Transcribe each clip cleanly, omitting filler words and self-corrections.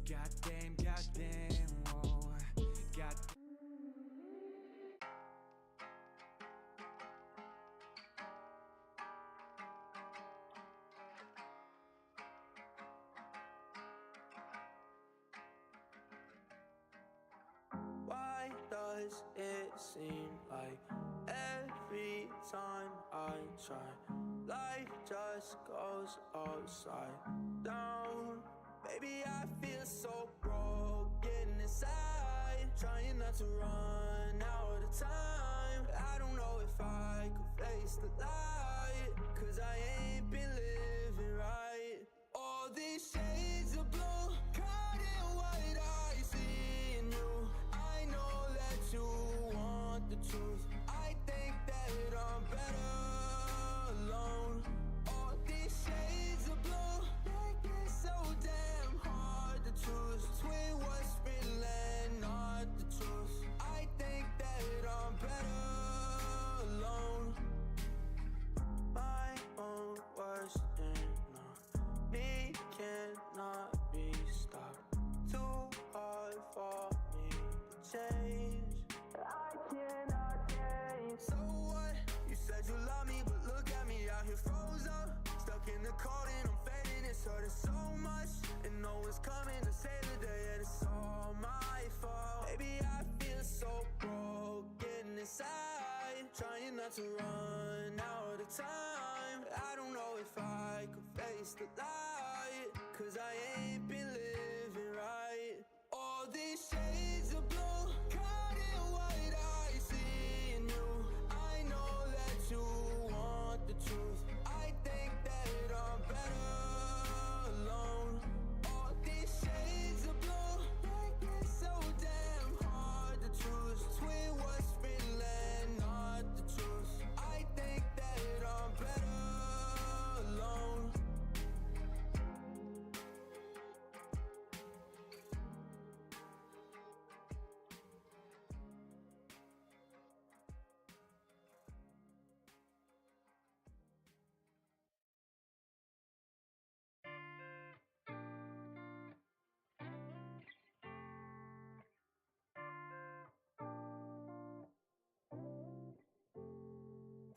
Goddamn, goddamn, whoa. God. Why does it seem like every time I try, life just goes upside down? Baby, I feel so broken inside, trying not to run out of time. I don't know if I could face the light, cause I ain't been living right. All these shades of blue, caught in white, I see in you. I know that you want the truth. I think that I'm better alone. All these shades of blue, make it so damn hard to choose between what's real and not the truth. I think that I'm better alone. My own worst enemy cannot be stopped. Too hard for me to change. I cannot change. So what? You said you love me, but look at me out here froze up, stuck in the cold and I'm fading. It's hurting so much, and no one's coming to save the day, and it's all my fault. Baby, I feel so broken inside, trying not to run out of time. I don't know if I could face the light, cause I ain't been living right. All these shades of blue, caught in white, I see in you. I know that you want the truth. I think that I'm better alone. All these shades of blue, make it so damn hard to choose between what's real and not the truth. I think that I'm better alone.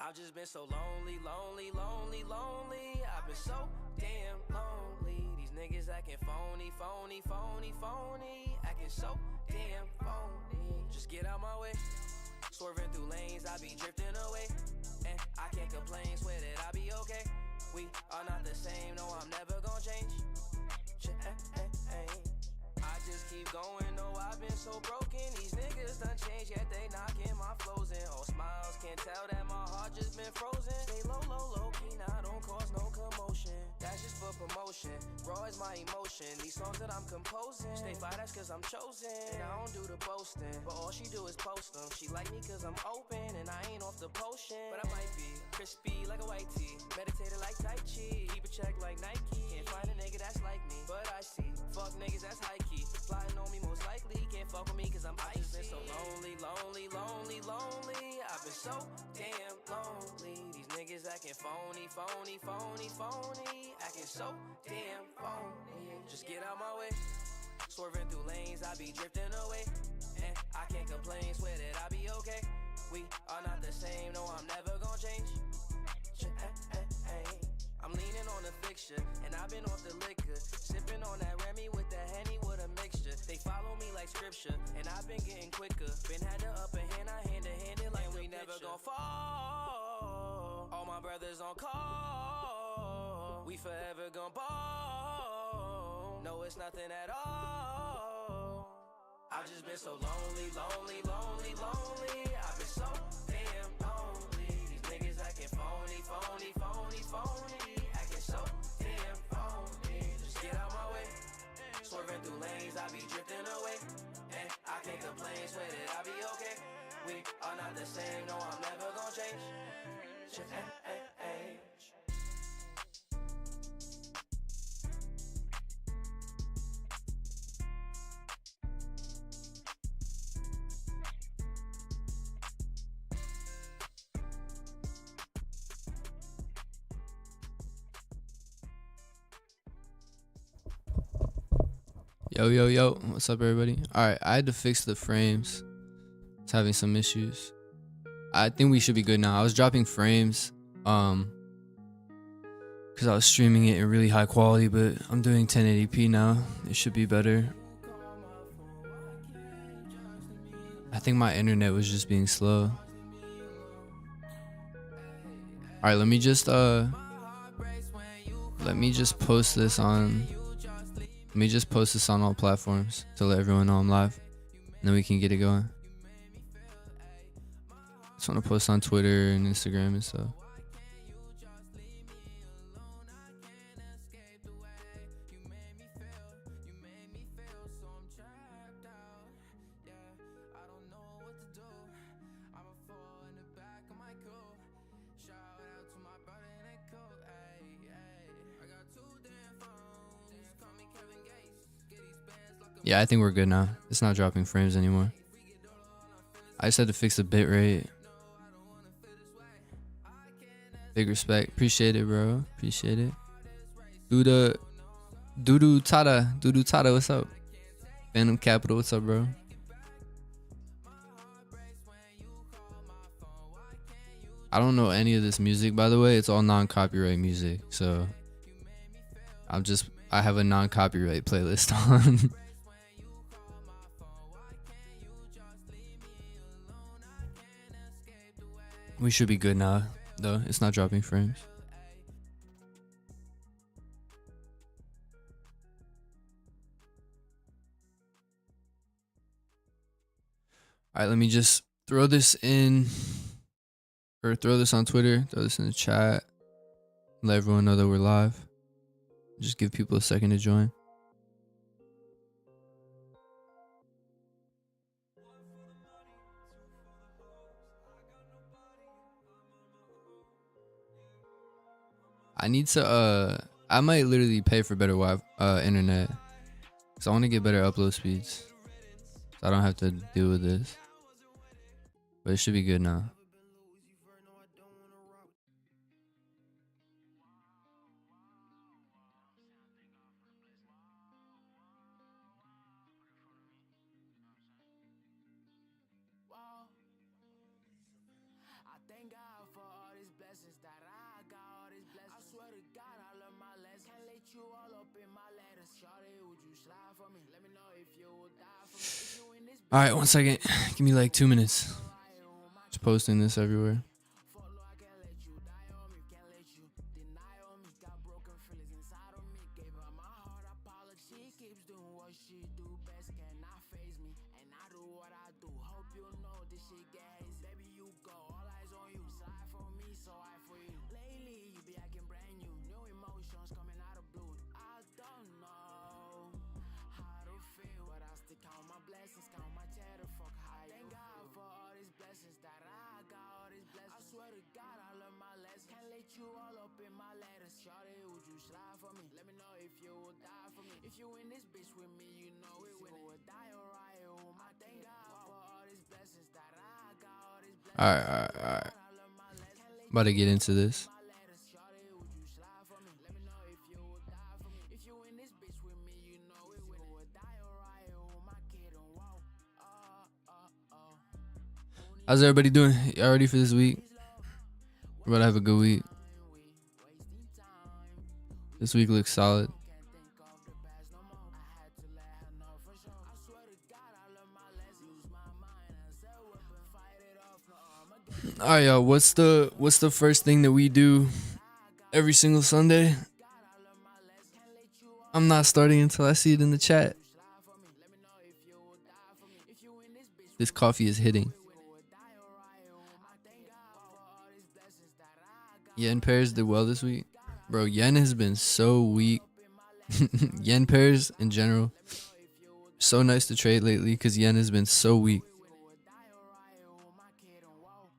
I've just been so lonely, lonely, lonely, lonely. I've been so damn lonely. These niggas acting phony, phony, phony, phony. Acting so damn phony. Just get out my way. Swerving through lanes, I be drifting away. And I can't complain, swear that I be okay. We are not the same, no, I'm never gonna change. I just keep going, no, I've been so broken. These niggas done changed, yet they knocking my flows in. All smiles, can't tell that my heart just been frozen. Stay low, low, low key, now don't cause no commotion. That's just for promotion, raw is my emotion. These songs that I'm composing, stay fly, that's cause I'm chosen. And I don't do the boasting, but all she do is post them. She like me cause I'm open, and I ain't off the potion. But I might be crispy like a white tee, meditated like Tai Chi, keep a check like Nike. Can't find a nigga that's like me, but I see fuck niggas that's high key. Plotting on me most likely, can't fuck with me cause I'm icy. I've just been so lonely, lonely, lonely, lonely. I've been so damn lonely. These niggas acting phony, phony, phony, phony. Acting so damn phony. Just get out my way. Swerving through lanes, I be drifting away. And I can't complain, swear that I be okay. We are not the same, no, I'm never gonna change. I'm leaning on the fixture, and I've been off the liquor. Sipping on that Remy with the Henny with a mixture. They follow me like scripture, and I've been getting quicker. Been had the upper hand, I hand to hand it like we never gon' fall. All my brothers on call. We forever gon' ball. No, it's nothing at all. I've just been so lonely, lonely, lonely, lonely. I've been so damn lonely. These niggas acting phony, phony, phony, phony. Acting so damn phony. Just get out my way. Swerving through lanes, I be drifting away. And I can't complain, swear that I be okay. We are not the same, no, I'm never gonna change. Yo, what's up, everybody? All right, I had to fix the frames. It's having some issues. I think we should be good now. I was dropping frames, because I was streaming it in really high quality, but I'm doing 1080p now. It should be better. I think my internet was just being slow. All right, let me just post this on. Let me just post this on all platforms to let everyone know I'm live, and then we can get it going. Just want to post on Twitter and Instagram and stuff. Yeah, I think we're good now. It's not dropping frames anymore. I just had to fix the bit rate. Big respect. Appreciate it, bro. Appreciate it. Dudu Tada, what's up? Phantom Capital, what's up, bro? I don't know any of this music, by the way. It's all non-copyright music, so I have a non-copyright playlist on. We should be good now, though. It's not dropping frames. All right, let me just throw this in, or throw this on Twitter, throw this in the chat, let everyone know that we're live. Just give people a second to join. I need to I might literally pay for better internet, because I want to get better upload speeds, so I don't have to deal with this. But it should be good now. All right, 1 second. Give me like 2 minutes. Just posting this everywhere. All right. About to get into this. How's everybody doing? Y'all ready for this week? We're about to have a good week. This week looks solid. All right, y'all. What's the first thing that we do every single Sunday? I'm not starting until I see it in the chat. This coffee is hitting. Yen pairs did well this week. Bro, yen has been so weak. Yen pairs in general. So nice to trade lately because yen has been so weak.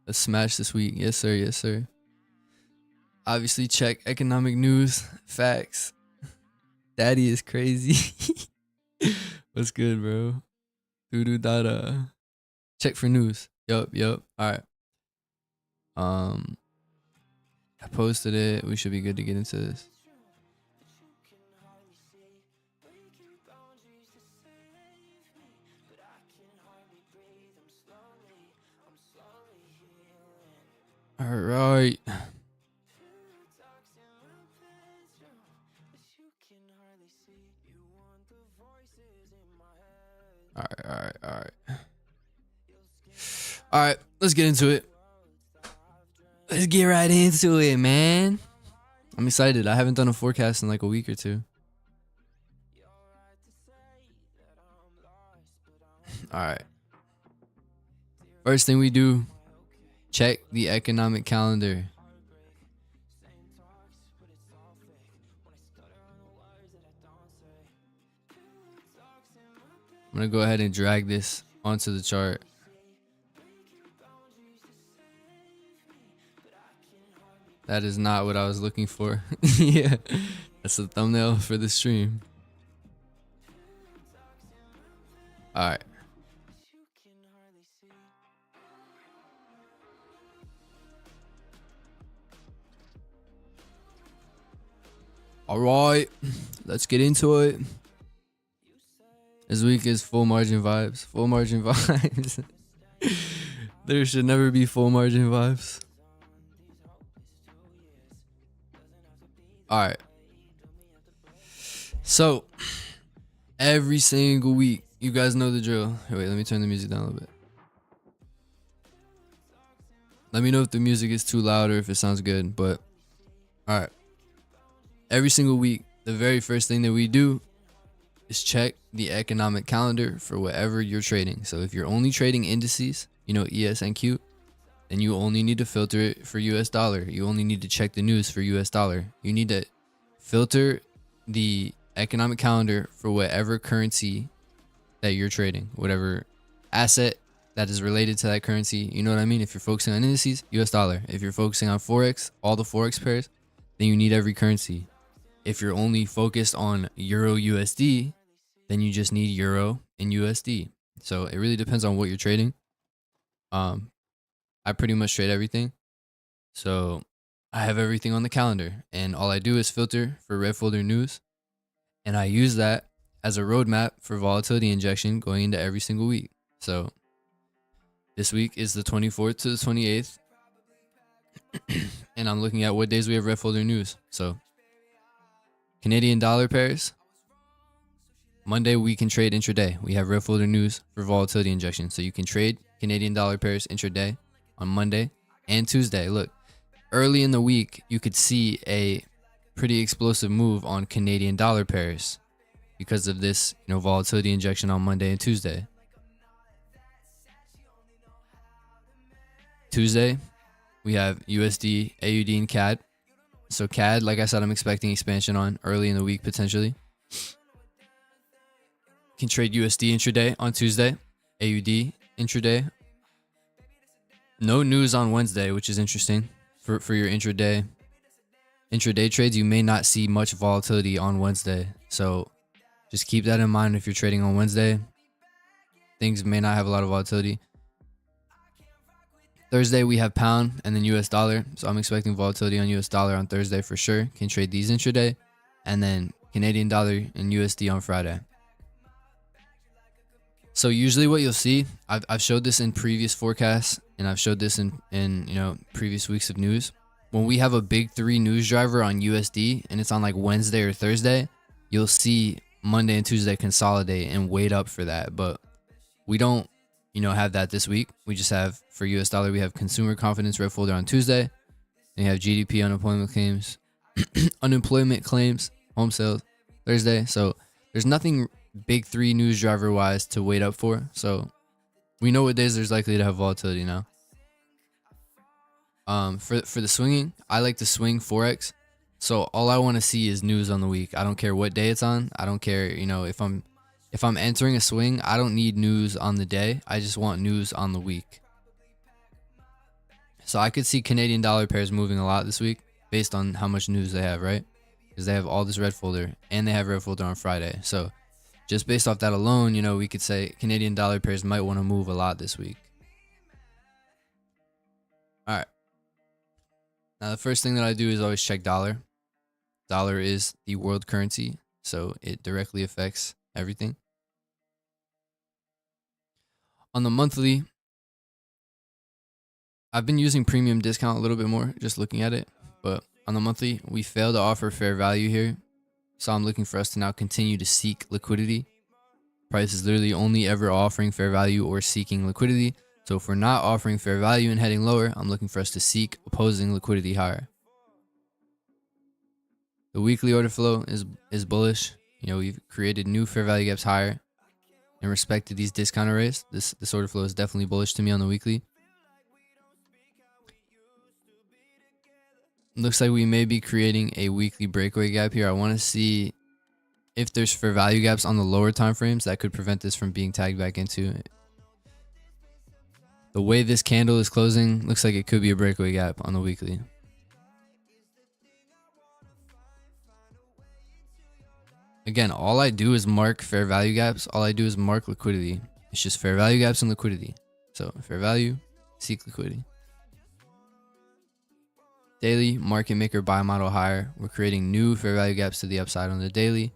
A smash this week. Yes, sir. Yes, sir. Obviously, check economic news. Facts. Daddy is crazy. What's good, bro? Doo dada. Check for news. Yup. All right. I posted it. We should be good to get into this. All right. All right, let's get into it. Let's get right into it, man. I'm excited. I haven't done a forecast in like a week or two. All right. First thing we do, check the economic calendar. I'm going to go ahead and drag this onto the chart. That is not what I was looking for. Yeah, that's the thumbnail for the stream. All right. All right, let's get into it. This week is full margin vibes. Full margin vibes. There should never be full margin vibes. All right. So, every single week, you guys know the drill. Hey, wait, let me turn the music down a little bit. Let me know if the music is too loud or if it sounds good. But, all right. Every single week, the very first thing that we do is check the economic calendar for whatever you're trading. So if you're only trading indices, you know, ES and Q, then you only need to filter it for US dollar. You only need to check the news for US dollar. You need to filter the economic calendar for whatever currency that you're trading, whatever asset that is related to that currency. You know what I mean? If you're focusing on indices, US dollar. If you're focusing on forex, all the forex pairs, then you need every currency. If you're only focused on Euro USD, then you just need Euro and USD. So it really depends on what you're trading. I pretty much trade everything. So I have everything on the calendar, and all I do is filter for red folder news. And I use that as a roadmap for volatility injection going into every single week. So this week is the 24th to the 28th. And I'm looking at what days we have red folder news. So Canadian dollar pairs. Monday, we can trade intraday. We have red folder news for volatility injection. So you can trade Canadian dollar pairs intraday on Monday and Tuesday. Look, early in the week, you could see a pretty explosive move on Canadian dollar pairs because of this, you know, volatility injection on Monday and Tuesday. Tuesday, we have USD, AUD, and CAD. So CAD, like I said, I'm expecting expansion on early in the week potentially. Can trade USD intraday on Tuesday, AUD intraday. No news on Wednesday, which is interesting for your intraday trades. You may not see much volatility on Wednesday, so just keep that in mind if you're trading on Wednesday. Things may not have a lot of volatility. Thursday, we have pound and then US dollar. So I'm expecting volatility on US dollar on Thursday for sure. Can trade these intraday. And then Canadian dollar and USD on Friday. So usually what you'll see, I've showed this in previous forecasts, and I've showed this in you know, previous weeks of news. When we have a big 3 news driver on USD and it's on like Wednesday or Thursday, you'll see Monday and Tuesday consolidate and wait up for that. But we don't, you know, have that this week. We just have, for US dollar, we have consumer confidence red folder on Tuesday. Then you have GDP, unemployment claims, home sales Thursday. So there's nothing big 3 news driver wise to wait up for. So we know what days there's likely to have volatility now. For the swinging, I like to swing forex. So all I want to see is news on the week. I don't care what day it's on. I don't care, you know, if I'm entering a swing, I don't need news on the day. I just want news on the week. So I could see Canadian dollar pairs moving a lot this week based on how much news they have, right? Because they have all this red folder and they have red folder on Friday. So just based off that alone, you know, we could say Canadian dollar pairs might want to move a lot this week. All right. Now, the first thing that I do is always check dollar. Dollar is the world currency, so it directly affects everything. On the monthly, I've been using premium discount a little bit more, just looking at it. But on the monthly, we failed to offer fair value here. So I'm looking for us to now continue to seek liquidity. Price is literally only ever offering fair value or seeking liquidity. So if we're not offering fair value and heading lower, I'm looking for us to seek opposing liquidity higher. The weekly order flow is bullish. You know, we've created new fair value gaps higher in respect to these discount arrays. This order flow is definitely bullish to me on the weekly. Looks like we may be creating a weekly breakaway gap here. I want to see if there's fair value gaps on the lower time frames that could prevent this from being tagged back into it. The way this candle is closing looks like it could be a breakaway gap on the weekly. Again, all I do is mark fair value gaps. All I do is mark liquidity. It's just fair value gaps and liquidity. So fair value, seek liquidity. Daily, market maker buy model higher. We're creating new fair value gaps to the upside on the daily.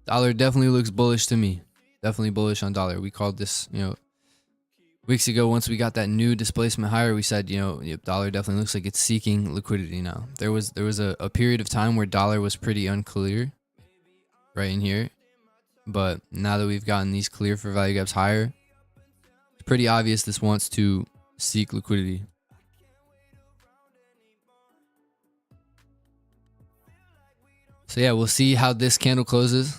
Dollar definitely looks bullish to me. Definitely bullish on dollar. We called this, you know, weeks ago. Once we got that new displacement higher, we said, you know, dollar definitely looks like it's seeking liquidity now. There was a period of time where dollar was pretty unclear right in here. But now that we've gotten these clear fair value gaps higher, it's pretty obvious this wants to seek liquidity. So yeah, we'll see how this candle closes.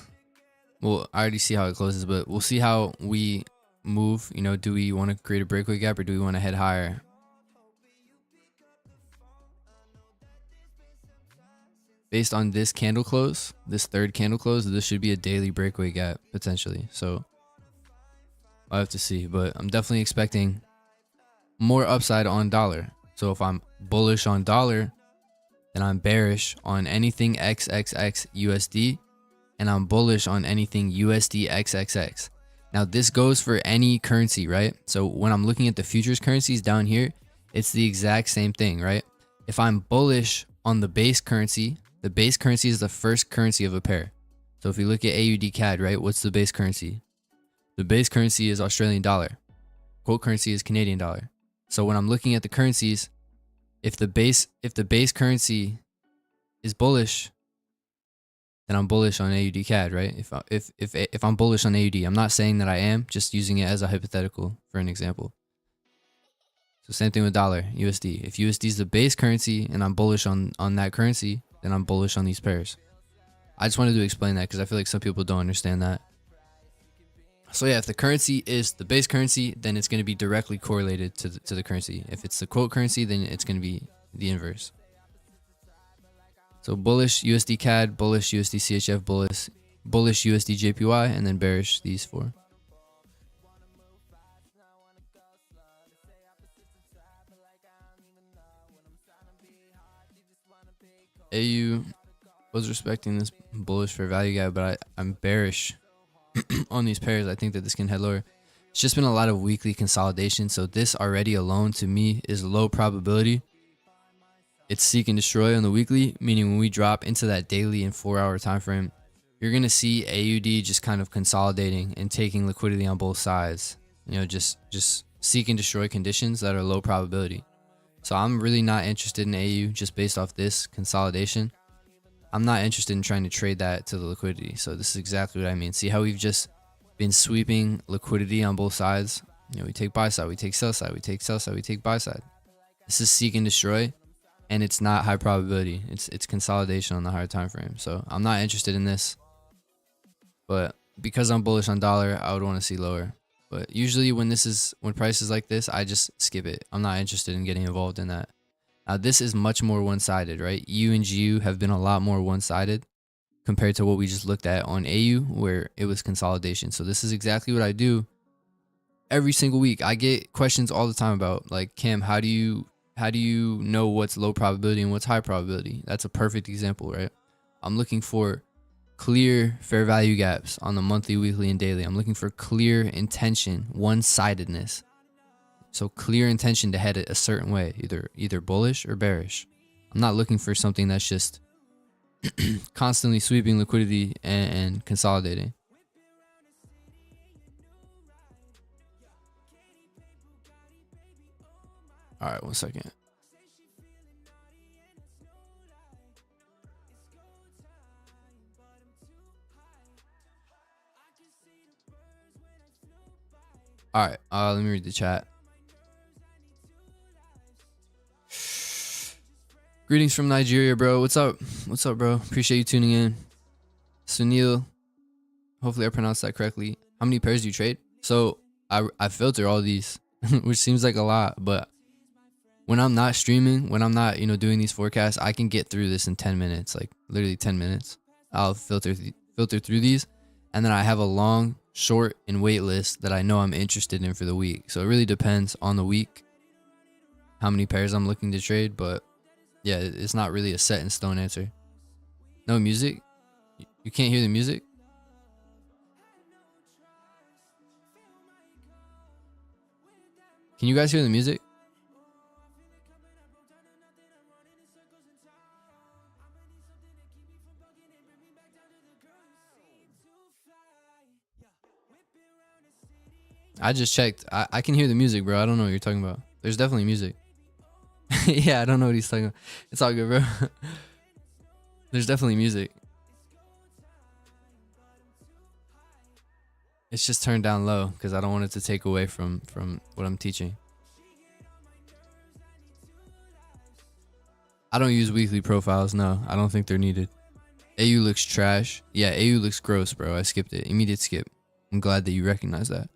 Well, I already see how it closes, but we'll see how we move. You know, do we want to create a breakaway gap or do we want to head higher? Based on this candle close, this third candle close, this should be a daily breakaway gap potentially. So I'll have to see, but I'm definitely expecting more upside on dollar. So if I'm bullish on dollar, then I'm bearish on anything XXX USD, and I'm bullish on anything USD XXX. Now this goes for any currency, right? So when I'm looking at the futures currencies down here, it's the exact same thing, right? If I'm bullish on the base currency is the first currency of a pair. So if you look at AUD CAD, right? What's the base currency? The base currency is Australian dollar. Quote currency is Canadian dollar. So when I'm looking at the currencies, if the base currency is bullish, then I'm bullish on AUD CAD, right? If I'm bullish on AUD, I'm not saying that I am, just using it as a hypothetical for an example. So same thing with dollar, USD. If USD is the base currency and I'm bullish on that currency, then I'm bullish on these pairs. I just wanted to explain that because I feel like some people don't understand that. So yeah, if the currency is the base currency, then it's going to be directly correlated to the currency. If it's the quote currency, then it's going to be the inverse. So bullish USD CAD, bullish USD CHF, bullish USD JPY, and then bearish these four. AU was respecting this bullish fair value gap, but I'm bearish on these pairs. I think that this can head lower. It's just been a lot of weekly consolidation, so this already alone to me is low probability. It's seek and destroy on the weekly, meaning when we drop into that daily and 4-hour time frame, you're going to see AUD just kind of consolidating and taking liquidity on both sides. You know, just seek and destroy conditions that are low probability. So I'm really not interested in AU just based off this consolidation. I'm not interested in trying to trade that to the liquidity. So this is exactly what I mean. See how we've just been sweeping liquidity on both sides? You know, we take buy side, we take sell side, we take sell side, we take buy side. This is seek and destroy, and it's not high probability. It's consolidation on the higher time frame. So I'm not interested in this. But because I'm bullish on dollar, I would want to see lower. But usually when price is like this, I just skip it. I'm not interested in getting involved in that. Now this is much more one-sided, right? EU and GU have been a lot more one-sided compared to what we just looked at on AU, where it was consolidation. So this is exactly what I do every single week. I get questions all the time about, like, Cam, how do you know what's low probability and what's high probability? That's a perfect example, right? I'm looking for clear fair value gaps on the monthly, weekly, and daily. I'm looking for clear intention, one-sidedness. So clear intention to head it a certain way, either bullish or bearish. I'm not looking for something that's just constantly sweeping liquidity and consolidating. All right, 1 second. All right, let me read the chat. Greetings from Nigeria, bro. What's up? What's up, bro? Appreciate you tuning in. Sunil, hopefully I pronounced that correctly. How many pairs do you trade? So I filter all these, which seems like a lot, but when I'm not streaming, when I'm not, doing these forecasts, I can get through this in 10 minutes, like literally 10 minutes. I'll filter through these, and then I have a long, short, and wait list that I know I'm interested in for the week. So it really depends on the week, how many pairs I'm looking to trade, but yeah, it's not really a set in stone answer. No music? You can't hear the music? Can you guys hear the music? I just checked. I can hear the music, bro. I don't know what you're talking about. There's definitely music. Yeah, I don't know what he's talking about. It's all good, bro. There's definitely music. It's just turned down low because I don't want it to take away from what I'm teaching. I don't use weekly profiles. No, I don't think they're needed. AU looks trash. Yeah, AU looks gross, bro. I skipped it. Immediate skip. I'm glad that you recognize that.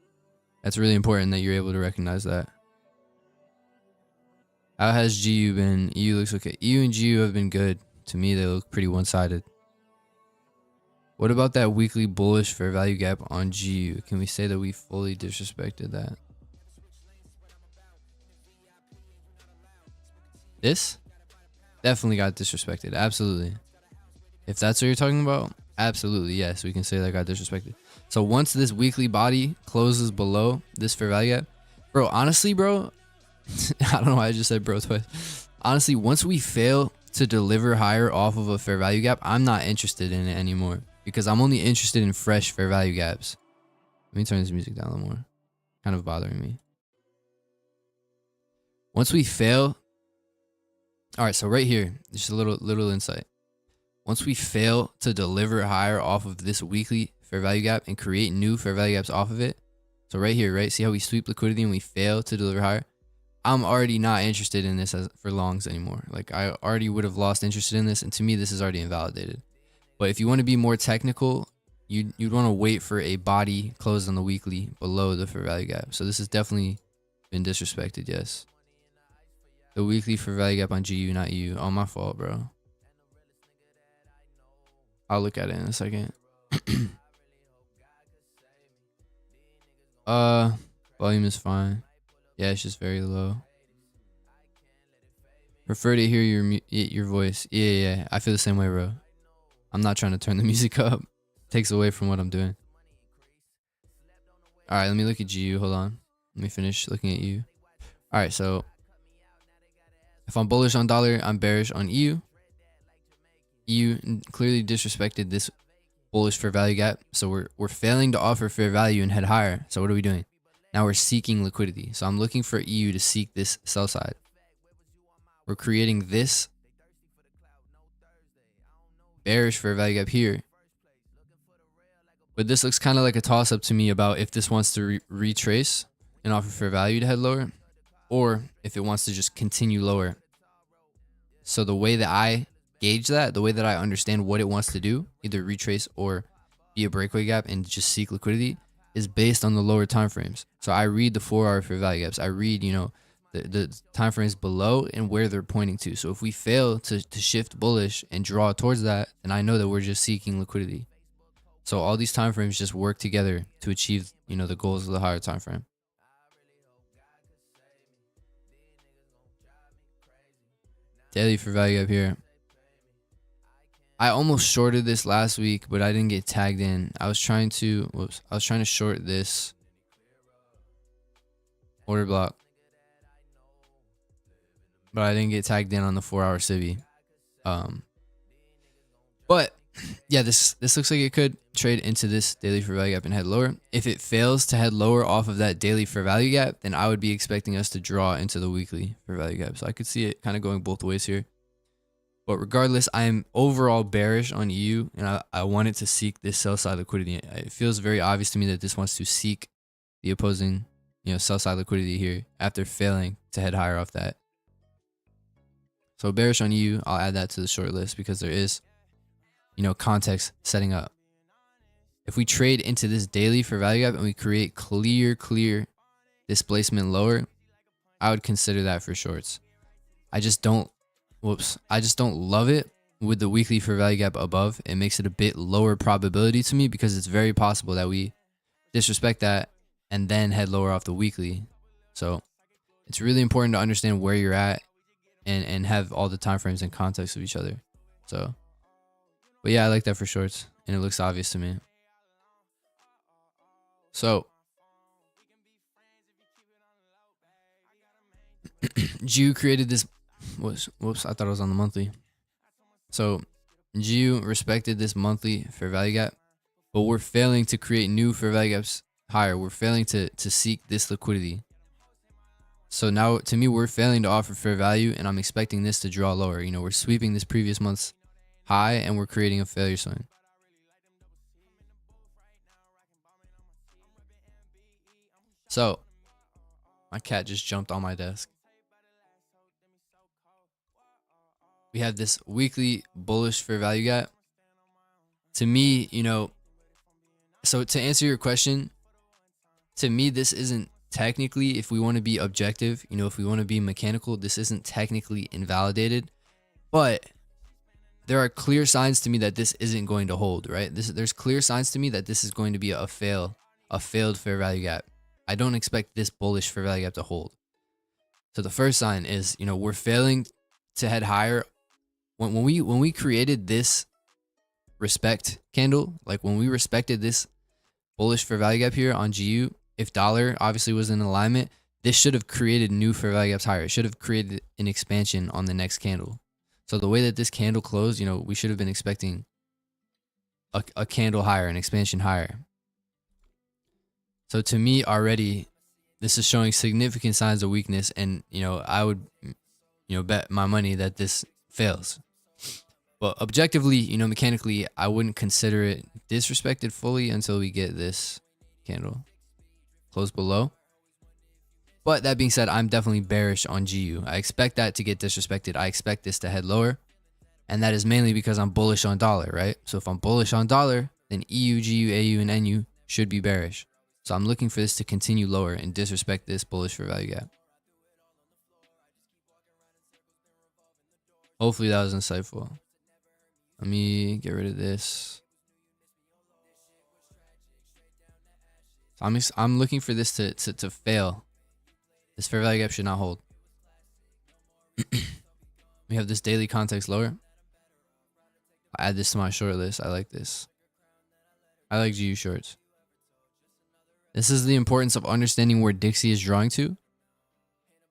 That's really important that you're able to recognize that. How has GU been? EU looks okay. EU and GU have been good. To me, they look pretty one-sided. What about that weekly bullish fair value gap on GU? Can we say that we fully disrespected that? This? Definitely got disrespected. Absolutely. If that's what you're talking about, absolutely, yes, we can say that got disrespected. So once this weekly body closes below this fair value gap, bro, honestly, bro, I don't know why I just said bro twice. Honestly, once we fail to deliver higher off of a fair value gap, I'm not interested in it anymore because I'm only interested in fresh fair value gaps. Let me turn this music down a little more. Kind of bothering me. Once we fail, all right, so right here, just a little insight. Once we fail to deliver higher off of this weekly fair value gap and create new fair value gaps off of it, so right here, right, see how we sweep liquidity and we fail to deliver higher? I'm already not interested in this for longs anymore. Like I already would have lost interest in this, and to me, this is already invalidated. But if you want to be more technical, you'd want to wait for a body closed on the weekly below the fair value gap. So this has definitely been disrespected, yes. The weekly fair value gap on GU, not you. Oh, my fault, bro. I'll look at it in a second. Volume is fine. Yeah, it's just very low. Prefer to hear your voice. Yeah. I feel the same way, bro. I'm not trying to turn the music up. Takes away from what I'm doing. All right, let me look at GU. Hold on. Let me finish looking at you. All right, so if I'm bullish on dollar, I'm bearish on EU. EU clearly disrespected this bullish fair value gap. So we're failing to offer fair value and head higher. So what are we doing? Now we're seeking liquidity. So I'm looking for EU to seek this sell side. We're creating this bearish fair value gap here. But this looks kind of like a toss up to me about if this wants to retrace and offer fair value to head lower, or if it wants to just continue lower. So the way that I gauge that, the way that I understand what it wants to do, either retrace or be a breakaway gap and just seek liquidity, is based on the lower time frames. So I read the 4-hour fair value gaps. I read, the time frames below and where they're pointing to. So if we fail to shift bullish and draw towards that, then I know that we're just seeking liquidity. So all these time frames just work together to achieve, the goals of the higher time frame. Daily fair value gap here. I almost shorted this last week, but I didn't get tagged in. I was trying to short this order block, but I didn't get tagged in on the 4-hour civvy. But yeah, this looks like it could. trade into this daily fair value gap and head lower. If it fails to head lower off of that daily fair value gap, then I would be expecting us to draw into the weekly fair value gap. So I could see it kind of going both ways here. But regardless, I am overall bearish on EU, and I want it to seek this sell side liquidity. It feels very obvious to me that this wants to seek the opposing, sell side liquidity here after failing to head higher off that. So bearish on EU, I'll add that to the short list because there is, context setting up. If we trade into this daily fair value gap and we create clear displacement lower, I would consider that for shorts. I just don't love it with the weekly fair value gap above. It makes it a bit lower probability to me because it's very possible that we disrespect that and then head lower off the weekly. So it's really important to understand where you're at and have all the time frames in context of each other. So, but yeah, I like that for shorts, and it looks obvious to me. So GU created this whoops, I thought it was on the monthly. So GU respected this monthly fair value gap, but we're failing to create new fair value gaps higher. We're failing to seek this liquidity. So now to me, we're failing to offer fair value, and I'm expecting this to draw lower. We're sweeping this previous month's high and we're creating a failure swing. So my cat just jumped on my desk. We have this weekly bullish fair value gap. To me, so to answer your question, to me, this isn't technically, if we want to be objective, if we want to be mechanical, this isn't technically invalidated, but there are clear signs to me that this isn't going to hold, right? There's clear signs to me that this is going to be a failed fair value gap. I don't expect this bullish fair value gap to hold. So the first sign is, we're failing to head higher. When we created this respect candle, like when we respected this bullish fair value gap here on GU, if dollar obviously was in alignment, this should have created new fair value gaps higher. It should have created an expansion on the next candle. So the way that this candle closed, we should have been expecting a candle higher, an expansion higher. So to me already, this is showing significant signs of weakness, and I would bet my money that this fails. But objectively, mechanically, I wouldn't consider it disrespected fully until we get this candle close below. But that being said, I'm definitely bearish on GU. I expect that to get disrespected. I expect this to head lower. And that is mainly because I'm bullish on dollar, right? So if I'm bullish on dollar, then EU, GU, AU, and NU should be bearish. So I'm looking for this to continue lower and disrespect this bullish fair value gap. Hopefully that was insightful. Let me get rid of this. So I'm looking for this to fail. This fair value gap should not hold. We have this daily context lower. I'll add this to my short list. I like this. I like GU shorts. This is the importance of understanding where Dixie is drawing to.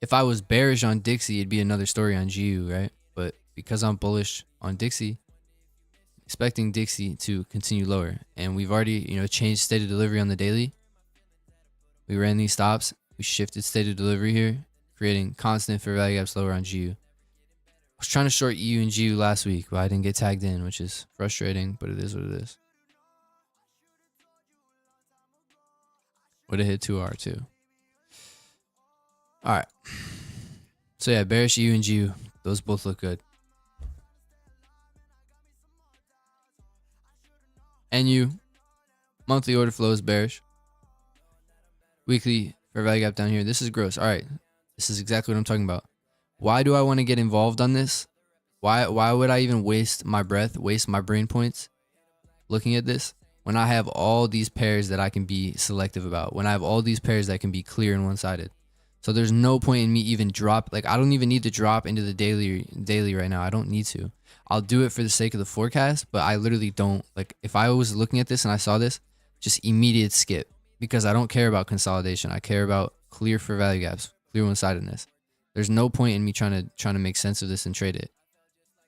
If I was bearish on Dixie, it'd be another story on GU, right? But because I'm bullish on Dixie, expecting Dixie to continue lower. And we've already, changed state of delivery on the daily. We ran these stops. We shifted state of delivery here, creating constant fair value gaps lower on GU. I was trying to short EU and GU last week, but I didn't get tagged in, which is frustrating, but it is what it is. Would have hit 2R too. All right. So yeah, bearish EU and GU. Those both look good. NU, monthly order flow is bearish. Weekly fair value gap down here. This is gross. All right. This is exactly what I'm talking about. Why do I want to get involved on this? Why would I even waste my breath, waste my brain points looking at this when I have all these pairs that I can be selective about, when I have all these pairs that can be clear and one-sided? So there's no point in me even I don't even need to drop into the daily right now. I don't need to. I'll do it for the sake of the forecast, but I literally don't. Like, if I was looking at this and I saw this, just immediate skip, because I don't care about consolidation. I care about clear fair value gaps, clear one-sidedness. There's no point in me trying to make sense of this and trade it.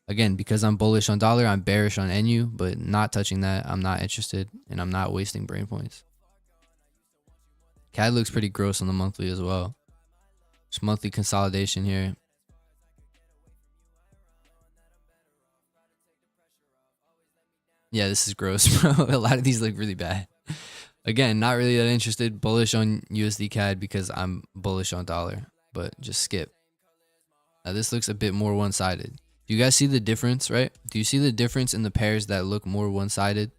Again, because I'm bullish on dollar, I'm bearish on NU, but not touching that. I'm not interested, and I'm not wasting brain points. CAD looks pretty gross on the monthly as well. Just monthly consolidation here. Yeah, this is gross, bro. A lot of these look really bad. Again, not really that interested. Bullish on USD CAD because I'm bullish on dollar, but just skip. Now this looks a bit more one-sided. Do you guys see the difference, right? Do you see the difference in the pairs that look more one-sided?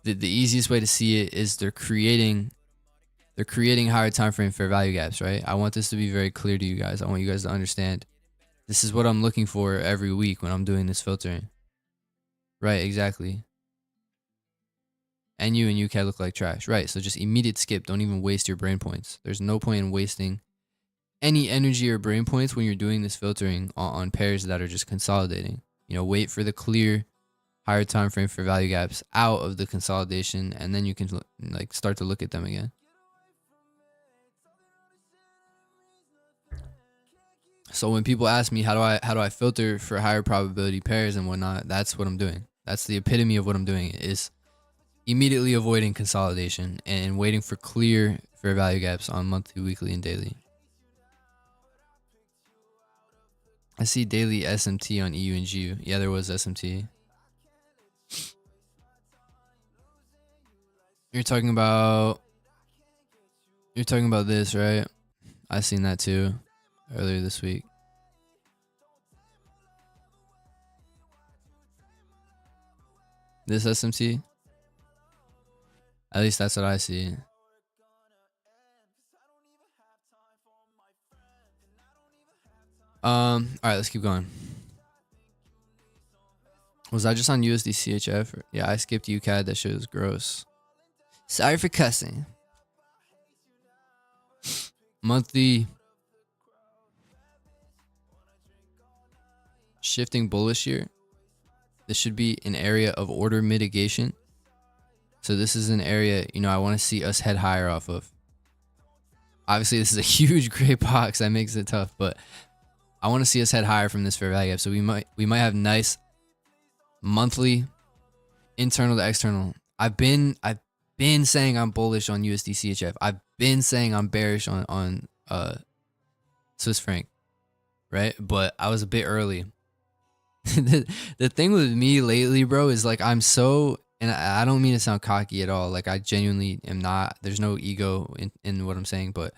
The easiest way to see it is they're creating higher time frame fair value gaps, right? I want this to be very clear to you guys. I want you guys to understand. This is what I'm looking for every week when I'm doing this filtering. Right, exactly. NU and UK look like trash. Right, so just immediate skip. Don't even waste your brain points. There's no point in wasting any energy or brain points when you're doing this filtering on pairs that are just consolidating. You know, wait for the clear higher time frame for value gaps out of the consolidation, and then you can like start to look at them again. So when people ask me how do I filter for higher probability pairs and whatnot, that's what I'm doing. That's the epitome of what I'm doing, is immediately avoiding consolidation and waiting for clear fair value gaps on monthly, weekly, and daily. I see daily SMT on EU and GU. Yeah, there was SMT. You're talking about this, right? I seen that too earlier this week. This SMT? At least that's what I see. All right, let's keep going. Was I just on USD CHF? Yeah, I skipped UCAD. That shit was gross. Sorry for cussing. Monthly shifting bullish here. This should be an area of order mitigation. So this is an area, you know, I want to see us head higher off of. Obviously, this is a huge gray box that makes it tough, but I want to see us head higher from this fair value gap. So we might have nice monthly internal to external. I've been saying I'm bullish on USD CHF. I've been saying I'm bearish on Swiss franc, right? But I was a bit early. The thing with me lately, bro, is like I'm so, and I don't mean to sound cocky at all. Like I genuinely am not. There's no ego in what I'm saying, but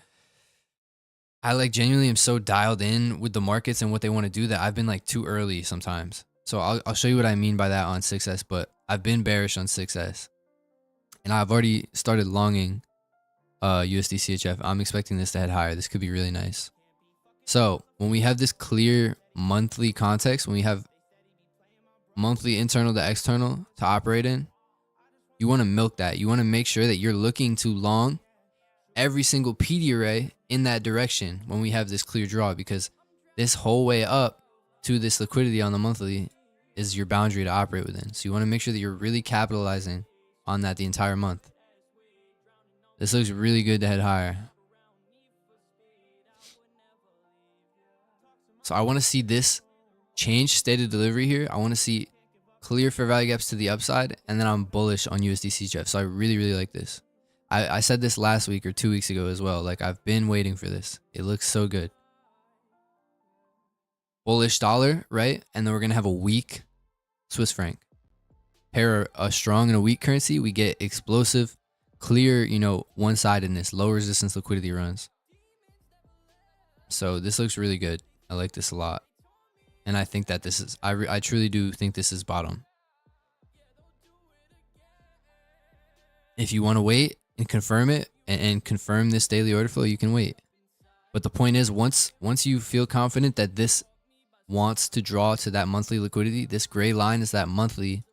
I like genuinely am so dialed in with the markets and what they want to do that I've been like too early sometimes. So I'll show you what I mean by that on 6S, but I've been bearish on 6S. And I've already started longing USD CHF. I'm expecting this to head higher. This could be really nice. So when we have this clear monthly context, when we have monthly internal to external to operate in, you want to milk that. You want to make sure that you're looking to long every single PD array in that direction when we have this clear draw, because this whole way up to this liquidity on the monthly is your boundary to operate within. So you want to make sure that you're really capitalizing on that the entire month. This looks really good to head higher. So I want to see this change state of delivery here. I want to see clear fair value gaps to the upside, and then I'm bullish on USD CHF. So I really, really like this. I said this last week or 2 weeks ago as well. Like I've been waiting for this. It looks so good. Bullish dollar, right? And then we're going to have a weak Swiss franc. Pair a strong and a weak currency, we get explosive, clear, you know, one-sidedness, low resistance liquidity runs. So this looks really good. I like this a lot. And I think that this is, I truly do think this is bottom. If you want to wait and confirm it and confirm this daily order flow, you can wait. But the point is, once you feel confident that this wants to draw to that monthly liquidity, this gray line is that monthly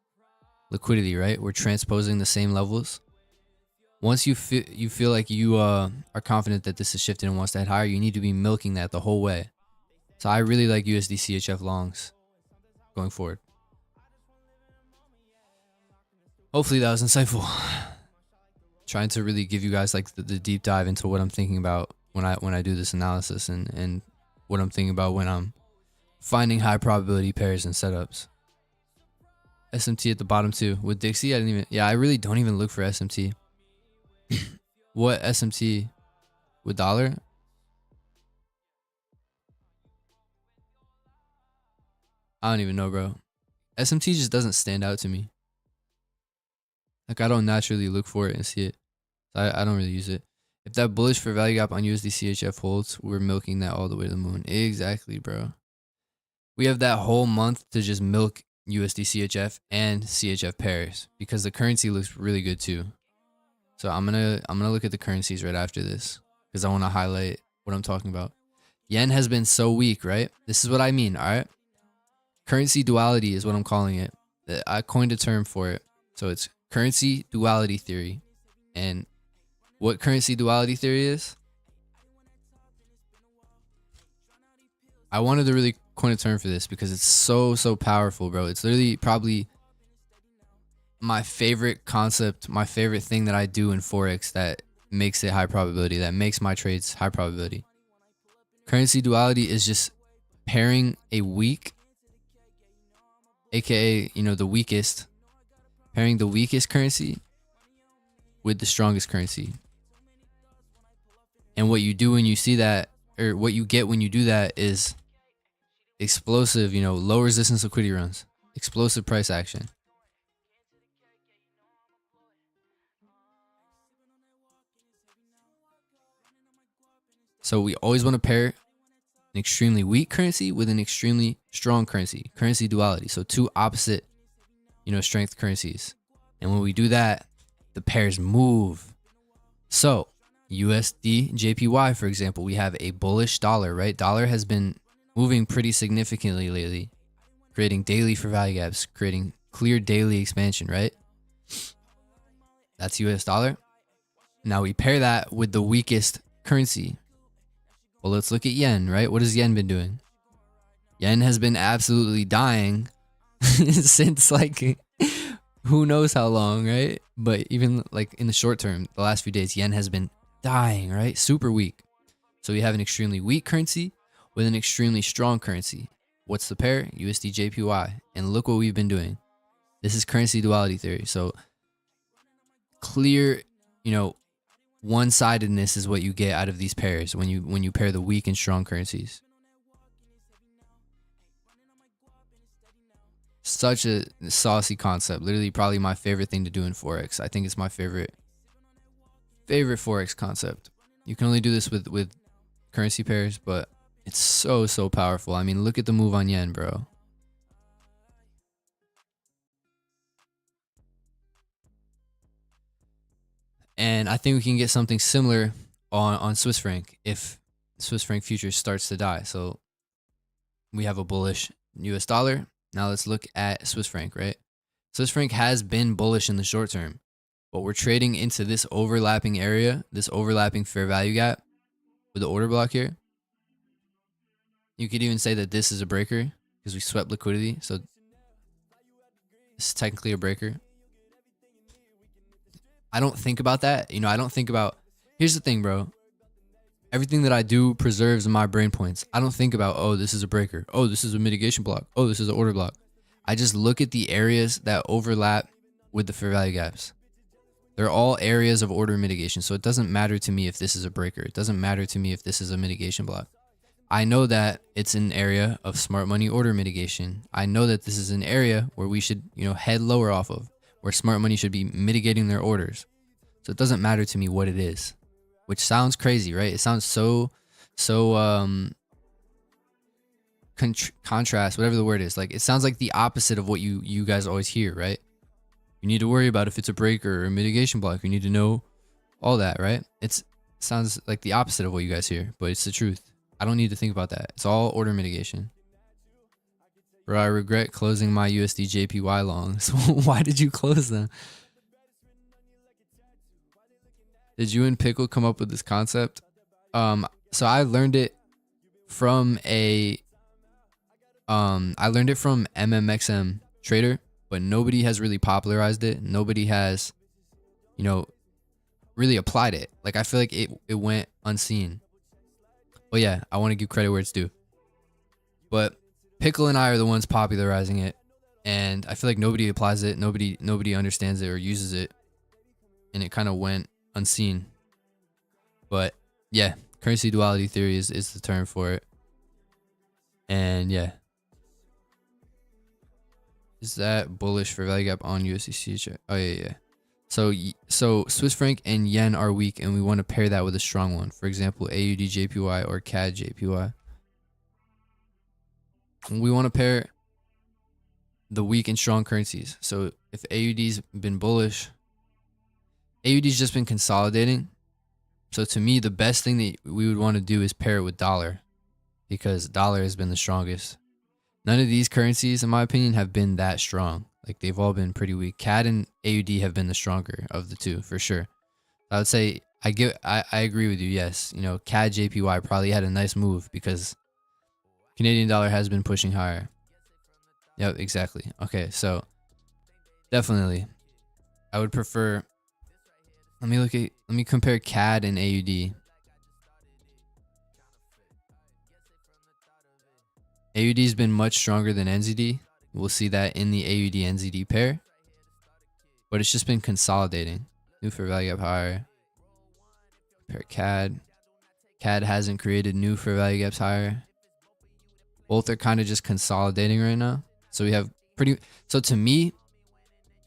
liquidity, right? We're transposing the same levels. Once you feel like you are confident that this is shifting and wants to head higher, you need to be milking that the whole way. So I really like USD CHF longs going forward. Hopefully that was insightful. Trying to really give you guys like the deep dive into what I'm thinking about when I do this analysis, and what I'm thinking about when I'm finding high probability pairs and setups. SMT at the bottom too. With Dixie, I really don't even look for SMT. What SMT? With dollar? I don't even know, bro. SMT just doesn't stand out to me. Like, I don't naturally look for it and see it. I don't really use it. If that bullish for value gap on USD CHF holds, we're milking that all the way to the moon. Exactly, bro. We have that whole month to just milk USD CHF and CHF pairs because the currency looks really good too. So I'm gonna look at the currencies right after this because I want to highlight what I'm talking about. Yen has been so weak, right? This is what I mean, all right? Currency duality is what I'm calling it. I coined a term for it. So it's currency duality theory. And what currency duality theory is? I wanted to really coin a term for this because it's so powerful, bro. It's literally probably my favorite concept, my favorite thing that I do in forex that makes it high probability, that makes my trades high probability. Currency duality is just pairing a weak, aka, you know, the weakest, pairing the weakest currency with the strongest currency. And what you do when you see that, or what you get when you do that, is explosive, you know, low resistance liquidity runs, explosive price action. So we always want to pair an extremely weak currency with an extremely strong currency, currency duality. So two opposite, you know, strength currencies. And when we do that, the pairs move. So USD JPY, for example, we have a bullish dollar, right? Dollar has been moving pretty significantly lately, creating daily for value gaps, creating clear daily expansion, right? That's US dollar. Now we pair that with the weakest currency. Well, let's look at yen, right? What has yen been doing? Yen has been absolutely dying since like who knows how long, right? But even like in the short term, the last few days, yen has been dying, right? Super weak. So we have an extremely weak currency with an extremely strong currency. What's the pair? USD JPY. And look what we've been doing. This is currency duality theory. So clear, you know, one-sidedness is what you get out of these pairs when you pair the weak and strong currencies. Such a saucy concept. Literally probably my favorite thing to do in forex. I think it's my favorite forex concept. You can only do this with currency pairs, but it's so powerful. I mean, look at the move on yen, bro. And I think we can get something similar on Swiss franc if Swiss franc futures starts to die. So we have a bullish US dollar. Now let's look at Swiss franc, right? Swiss franc has been bullish in the short term, but we're trading into this overlapping area, this overlapping fair value gap with the order block here. You could even say that this is a breaker because we swept liquidity. So this is technically a breaker. I don't think about that. You know, I don't think about, here's the thing, bro. Everything that I do preserves my brain points. I don't think about, oh, this is a breaker. Oh, this is a mitigation block. Oh, this is an order block. I just look at the areas that overlap with the fair value gaps. They're all areas of order mitigation. So it doesn't matter to me if this is a breaker. It doesn't matter to me if this is a mitigation block. I know that it's an area of smart money order mitigation. I know that this is an area where we should, you know, head lower off of, where smart money should be mitigating their orders. So it doesn't matter to me what it is, which sounds crazy, right? It sounds so contrast, whatever the word is. Like, it sounds like the opposite of what you guys always hear, right? You need to worry about if it's a breaker or a mitigation block. You need to know all that, right? It sounds like the opposite of what you guys hear, but it's the truth. I don't need to think about that. It's all order mitigation. Bro, I regret closing my USD JPY longs. Why did you close them? Did you and Pickle come up with this concept? So I learned it from mmxm trader, but nobody has really popularized it. Nobody has, you know, really applied it. Like, I feel like it went unseen. But yeah, I want to give credit where it's due. But Pickle and I are the ones popularizing it, and I feel like nobody applies it, nobody understands it or uses it, and it kind of went unseen. But yeah, currency duality theory is the term for it. And yeah, is that bullish for value gap on USDC? Oh yeah. So Swiss franc and yen are weak, and we want to pair that with a strong one. For example, AUD JPY or CAD JPY. We want to pair the weak and strong currencies. So if AUD's been bullish, AUD's just been consolidating. So to me, the best thing that we would want to do is pair it with dollar, because dollar has been the strongest. None of these currencies, in my opinion, have been that strong. Like, they've all been pretty weak. CAD and AUD have been the stronger of the two, for sure. I would say I agree with you. Yes, you know, CAD JPY probably had a nice move because Canadian dollar has been pushing higher. Yep, exactly. Okay, so definitely, I would prefer. Let me compare CAD and AUD. AUD's been much stronger than NZD. We'll see that in the AUD NZD pair, but it's just been consolidating. New fair value gap higher. Compare CAD. CAD hasn't created new fair value gaps higher. Both are kind of just consolidating right now. So we have so to me,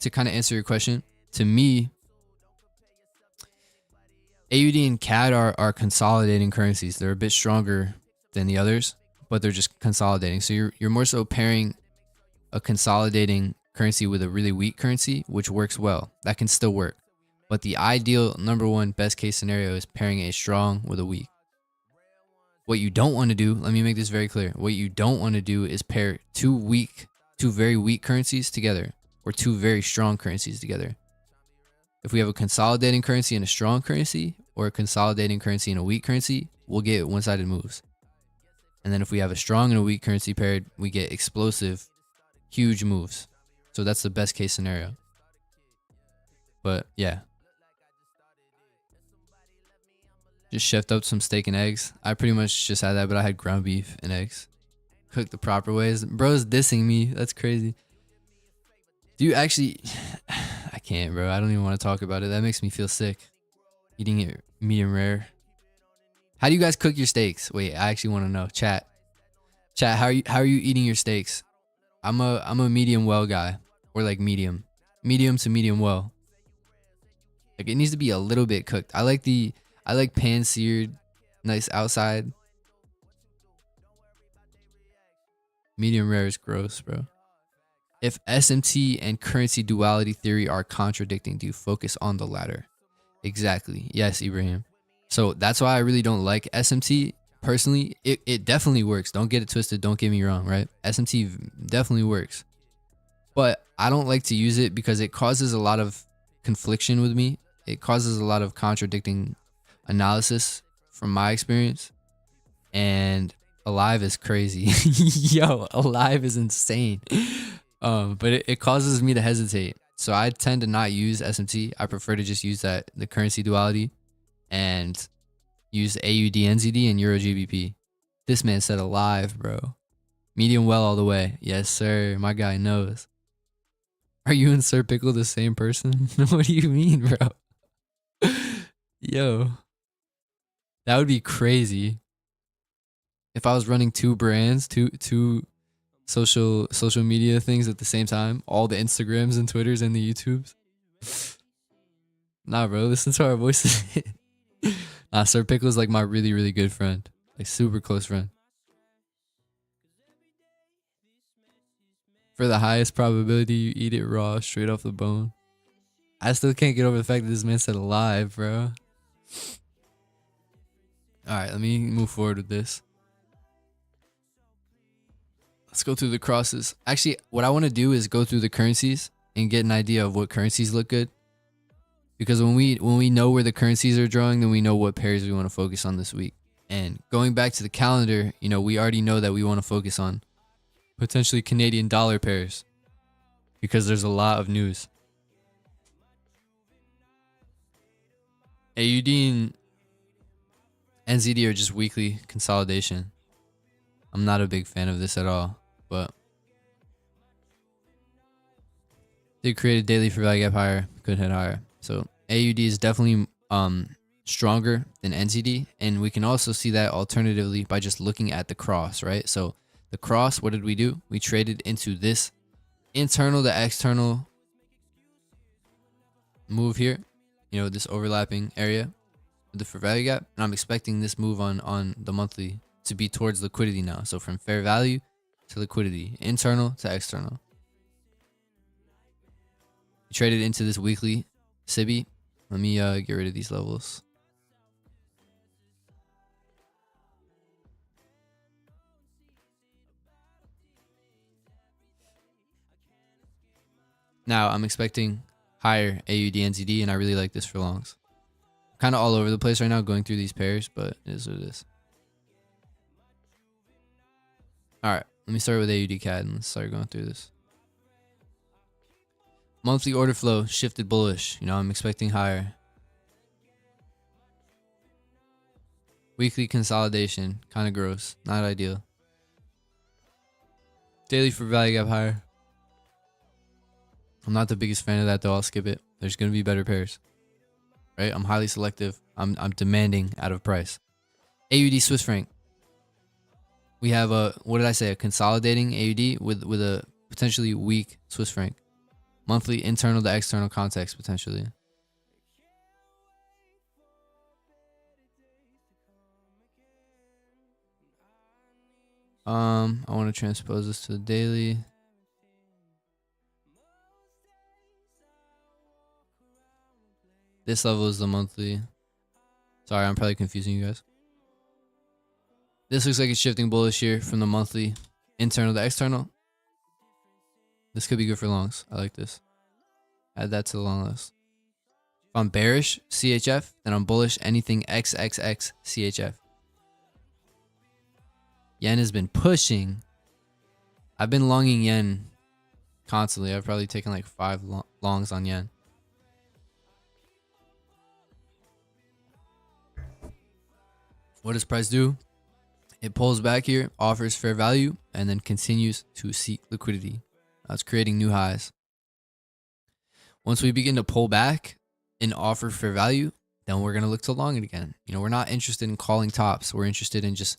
to kind of answer your question, to me, AUD and CAD are consolidating currencies. They're a bit stronger than the others, but they're just consolidating. So you're more so pairing a consolidating currency with a really weak currency, which works well. That can still work. But the ideal number one best case scenario is pairing a strong with a weak. What you don't want to do, let me make this very clear. What you don't want to do is pair two very weak currencies together, or two very strong currencies together. If we have a consolidating currency and a strong currency, or a consolidating currency and a weak currency, we'll get one-sided moves. And then if we have a strong and a weak currency paired, we get explosive, huge moves. So that's the best case scenario. But yeah. Just chefed up some steak and eggs. I pretty much just had that, but I had ground beef and eggs. Cooked the proper ways. Bro's dissing me. That's crazy. Do you actually... I can't, bro. I don't even want to talk about it. That makes me feel sick. Eating it medium rare. How do you guys cook your steaks? Wait, I actually want to know. Chat, how are you eating your steaks? I'm a medium well guy, or like medium to medium well. Like, it needs to be a little bit cooked. I like pan seared, nice outside. Medium rare is gross, bro. If SMT and currency duality theory are contradicting, do you focus on the latter? Exactly. Yes, Ibrahim. So that's why I really don't like SMT. Personally, it definitely works. Don't get it twisted. Don't get me wrong, right? SMT definitely works. But I don't like to use it because it causes a lot of confliction with me. It causes a lot of contradicting analysis from my experience. And Alive is crazy. Yo, Alive is insane. But it causes me to hesitate. So I tend to not use SMT. I prefer to just use the currency duality and use AUD NZD and Euro GBP. This man said Alive, bro. Medium well all the way. Yes, sir. My guy knows. Are you and Sir Pickle the same person? What do you mean, bro? Yo. That would be crazy. If I was running two brands, two social media things at the same time, all the Instagrams and Twitters and the YouTubes. Nah, bro, listen to our voices. Nah, Sir Pickle's like my really, really good friend. Like, super close friend. For the highest probability, you eat it raw, straight off the bone. I still can't get over the fact that this man said alive, bro. Alright, let me move forward with this. Let's go through the crosses. Actually, what I want to do is go through the currencies and get an idea of what currencies look good. Because when we know where the currencies are drawing, then we know what pairs we want to focus on this week. And going back to the calendar, you know, we already know that we want to focus on potentially Canadian dollar pairs because there's a lot of news. AUD and NZD are just weekly consolidation. I'm not a big fan of this at all. but did create a daily for value gap higher, could hit higher. So AUD is definitely stronger than NZD, and we can also see that alternatively by just looking at the cross, right? So the cross, what did we do? We traded into this internal to external move here, you know, this overlapping area with the fair value gap, and I'm expecting this move on the monthly to be towards liquidity now. So from fair value to liquidity, internal to external. We traded into this weekly SIBI. Let me get rid of these levels. Now I'm expecting higher AUD NZD, and I really like this for longs. Kind of all over the place right now going through these pairs, but it is what it is. All right, let me start with AUD CAD and let's start going through this. Monthly order flow shifted bullish. You know, I'm expecting higher. Weekly consolidation, kind of gross, not ideal. Daily for value gap higher. I'm not the biggest fan of that though. I'll skip it. There's going to be better pairs, right? I'm highly selective. I'm demanding out of price. AUD Swiss franc. We have a, what did I say? A consolidating AUD with a potentially weak Swiss franc. Monthly internal to external context potentially. I want to transpose this to the daily. This level is the monthly. Sorry, I'm probably confusing you guys. This looks like it's shifting bullish here from the monthly internal to external. This could be good for longs. I like this. Add that to the long list. If I'm bearish CHF, then I'm bullish anything XXX CHF. Yen has been pushing. I've been longing yen constantly. I've probably taken like 5 longs on yen. What does price do? It pulls back here, offers fair value, and then continues to seek liquidity. That's creating new highs. Once we begin to pull back and offer fair value, then we're going to look to long it again. You know, we're not interested in calling tops. We're interested in just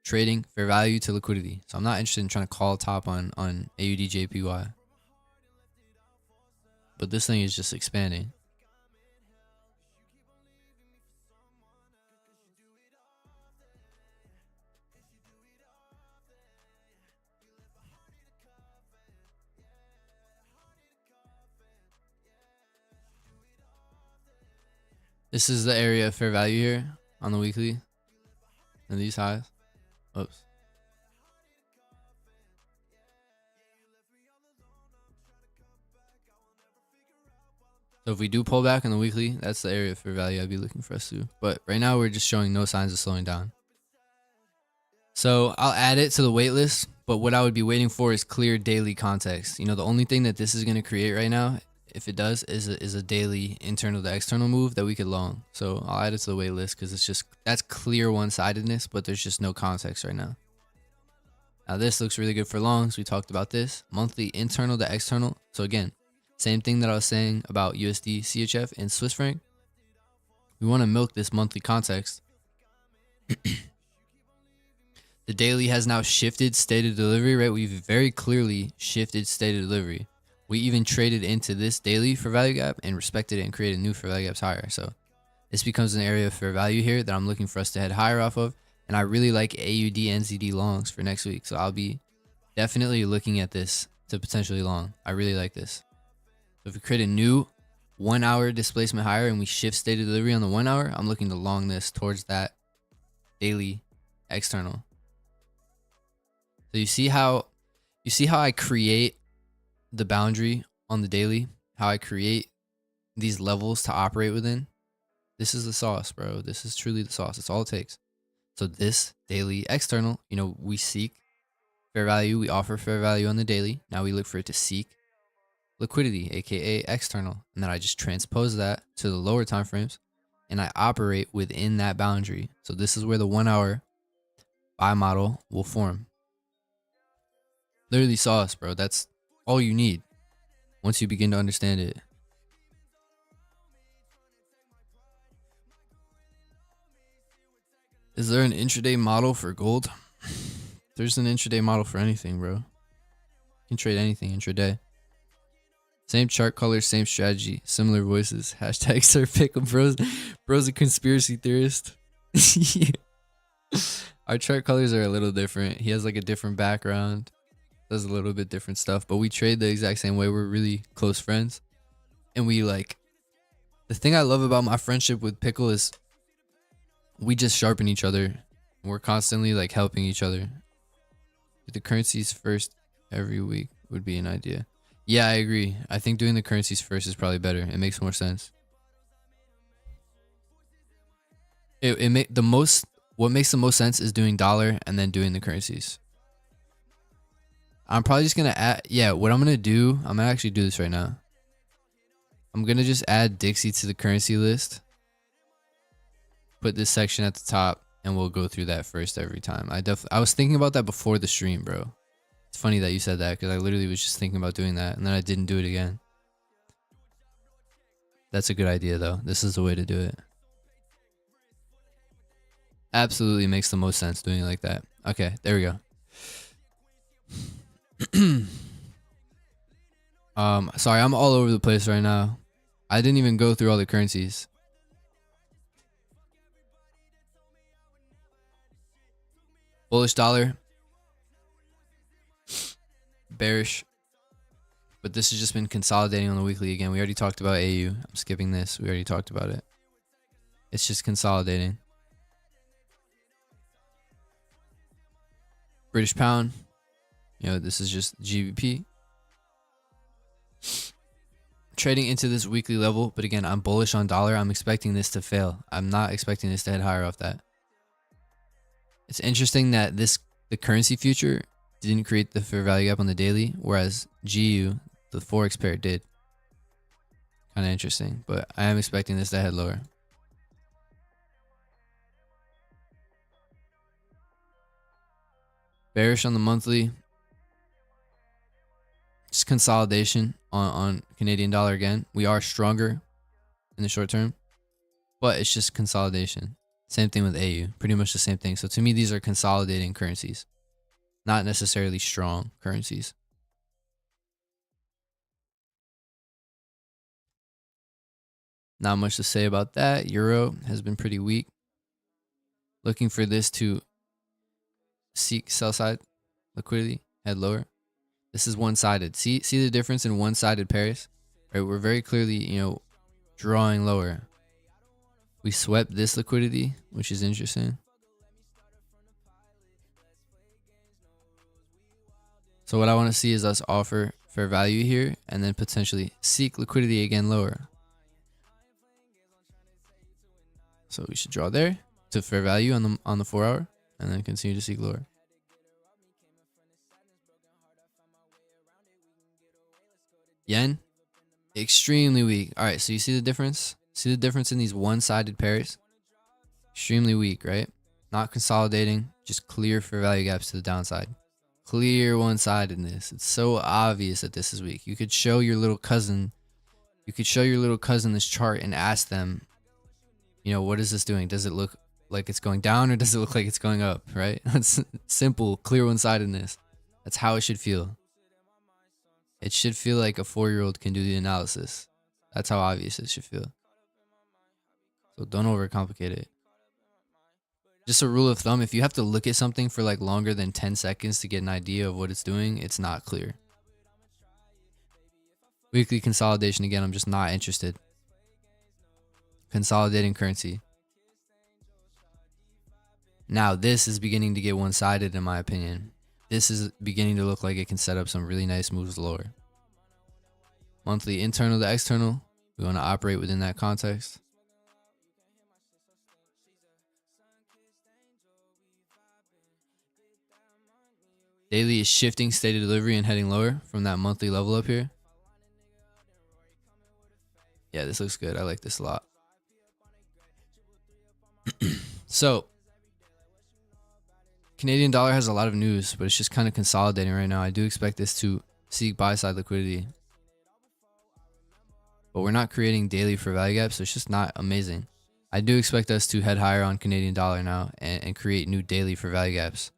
trading fair value to liquidity. So I'm not interested in trying to call a top on AUD JPY. But this thing is just expanding. This is the area of fair value here on the weekly and these highs. Oops. So if we do pull back on the weekly, that's the area of fair value I'd be looking for us to. But right now we're just showing no signs of slowing down. So I'll add it to the wait list, but what I would be waiting for is clear daily context. You know, the only thing that this is going to create right now, if it does, is a daily internal to external move that we could long. So I'll add it to the wait list because it's just, that's clear one-sidedness, but there's just no context right now. Now this looks really good for longs. We talked about this. Monthly internal to external. So again, same thing that I was saying about USD, CHF, and Swiss franc. We want to milk this monthly context. The daily has now shifted state of delivery, right? We've very clearly shifted state of delivery. We even traded into this daily for value gap and respected it and created new fair value gaps higher. So this becomes an area of fair value here that I'm looking for us to head higher off of. And I really like AUD NZD longs for next week. So I'll be definitely looking at this to potentially long. I really like this. So if we create a new 1 hour displacement higher and we shift state of delivery on the 1 hour, I'm looking to long this towards that daily external. So you see how I create the boundary on the daily, how I create these levels to operate within. This is the sauce, bro. This is truly the sauce. It's all it takes. So this daily external, you know, we seek fair value. We offer fair value on the daily. Now we look for it to seek liquidity, aka external. And then I just transpose that to the lower time frames and I operate within that boundary. So this is where the 1 hour buy model will form. Literally sauce, bro. That's all you need once you begin to understand it. Is there an intraday model for gold? There's an intraday model for anything, bro. You can trade anything intraday. Same chart color, same strategy, similar voices. Hashtag Sir Pick'em bros. Bro's a conspiracy theorist. Our chart colors are a little different. He has like a different background. Does a little bit different stuff. But we trade the exact same way. We're really close friends. And we like... The thing I love about my friendship with Pickle is we just sharpen each other. We're constantly like helping each other. Do the currencies first every week would be an idea. Yeah, I agree. I think doing the currencies first is probably better. It makes more sense. What makes the most sense is doing dollar and then doing the currencies. I'm probably just gonna add, yeah, what I'm gonna do, I'm gonna actually do this right now. I'm gonna just add Dixie to the currency list. Put this section at the top and we'll go through that first every time. I was thinking about that before the stream, bro. It's funny that you said that because I literally was just thinking about doing that and then I didn't do it again. That's a good idea though. This is the way to do it. Absolutely makes the most sense doing it like that. Okay, there we go. Sorry, I'm all over the place right now. I didn't even go through all the currencies. Bullish dollar. Bearish. But this has just been consolidating on the weekly again. We already talked about AU. I'm skipping this. We already talked about it. It's just consolidating. British pound. You know, this is just GBP. Trading into this weekly level. But again, I'm bullish on dollar. I'm expecting this to fail. I'm not expecting this to head higher off that. It's interesting that the currency future didn't create the fair value gap on the daily, whereas GU, the forex pair, did. Kind of interesting, but I am expecting this to head lower. Bearish on the monthly. Just consolidation on Canadian dollar again. We are stronger in the short term, but it's just consolidation. Same thing with AU, pretty much the same thing. So to me, these are consolidating currencies, not necessarily strong currencies. Not much to say about that. Euro has been pretty weak. Looking for this to seek sell side liquidity, head lower. This is one-sided. See the difference in one-sided pairs? Right, we're very clearly, you know, drawing lower. We swept this liquidity, which is interesting. So what I want to see is us offer fair value here and then potentially seek liquidity again lower. So we should draw there to fair value on the 4 hour and then continue to seek lower. Yen, extremely weak. All right, so you see the difference? See the difference in these one-sided pairs? Extremely weak, right? Not consolidating, just clear fair value gaps to the downside. Clear one-sidedness. It's so obvious that this is weak. You could show your little cousin, this chart and ask them, you know, what is this doing? Does it look like it's going down or does it look like it's going up, right? It's simple, clear one-sidedness. That's how it should feel. It should feel like a 4-year-old can do the analysis. That's how obvious it should feel. So don't overcomplicate it. Just a rule of thumb, if you have to look at something for like longer than 10 seconds to get an idea of what it's doing, it's not clear. Weekly consolidation, again, I'm just not interested. Consolidating currency. Now this is beginning to get one-sided in my opinion. This is beginning to look like it can set up some really nice moves lower. Monthly internal to external. We want to operate within that context. Daily is shifting state of delivery and heading lower from that monthly level up here. Yeah, this looks good. I like this a lot. So Canadian dollar has a lot of news, but it's just kind of consolidating right now. I do expect this to seek buy side liquidity, but we're not creating daily for value gaps, so it's just not amazing. I do expect us to head higher on Canadian dollar now and create new daily for value gaps.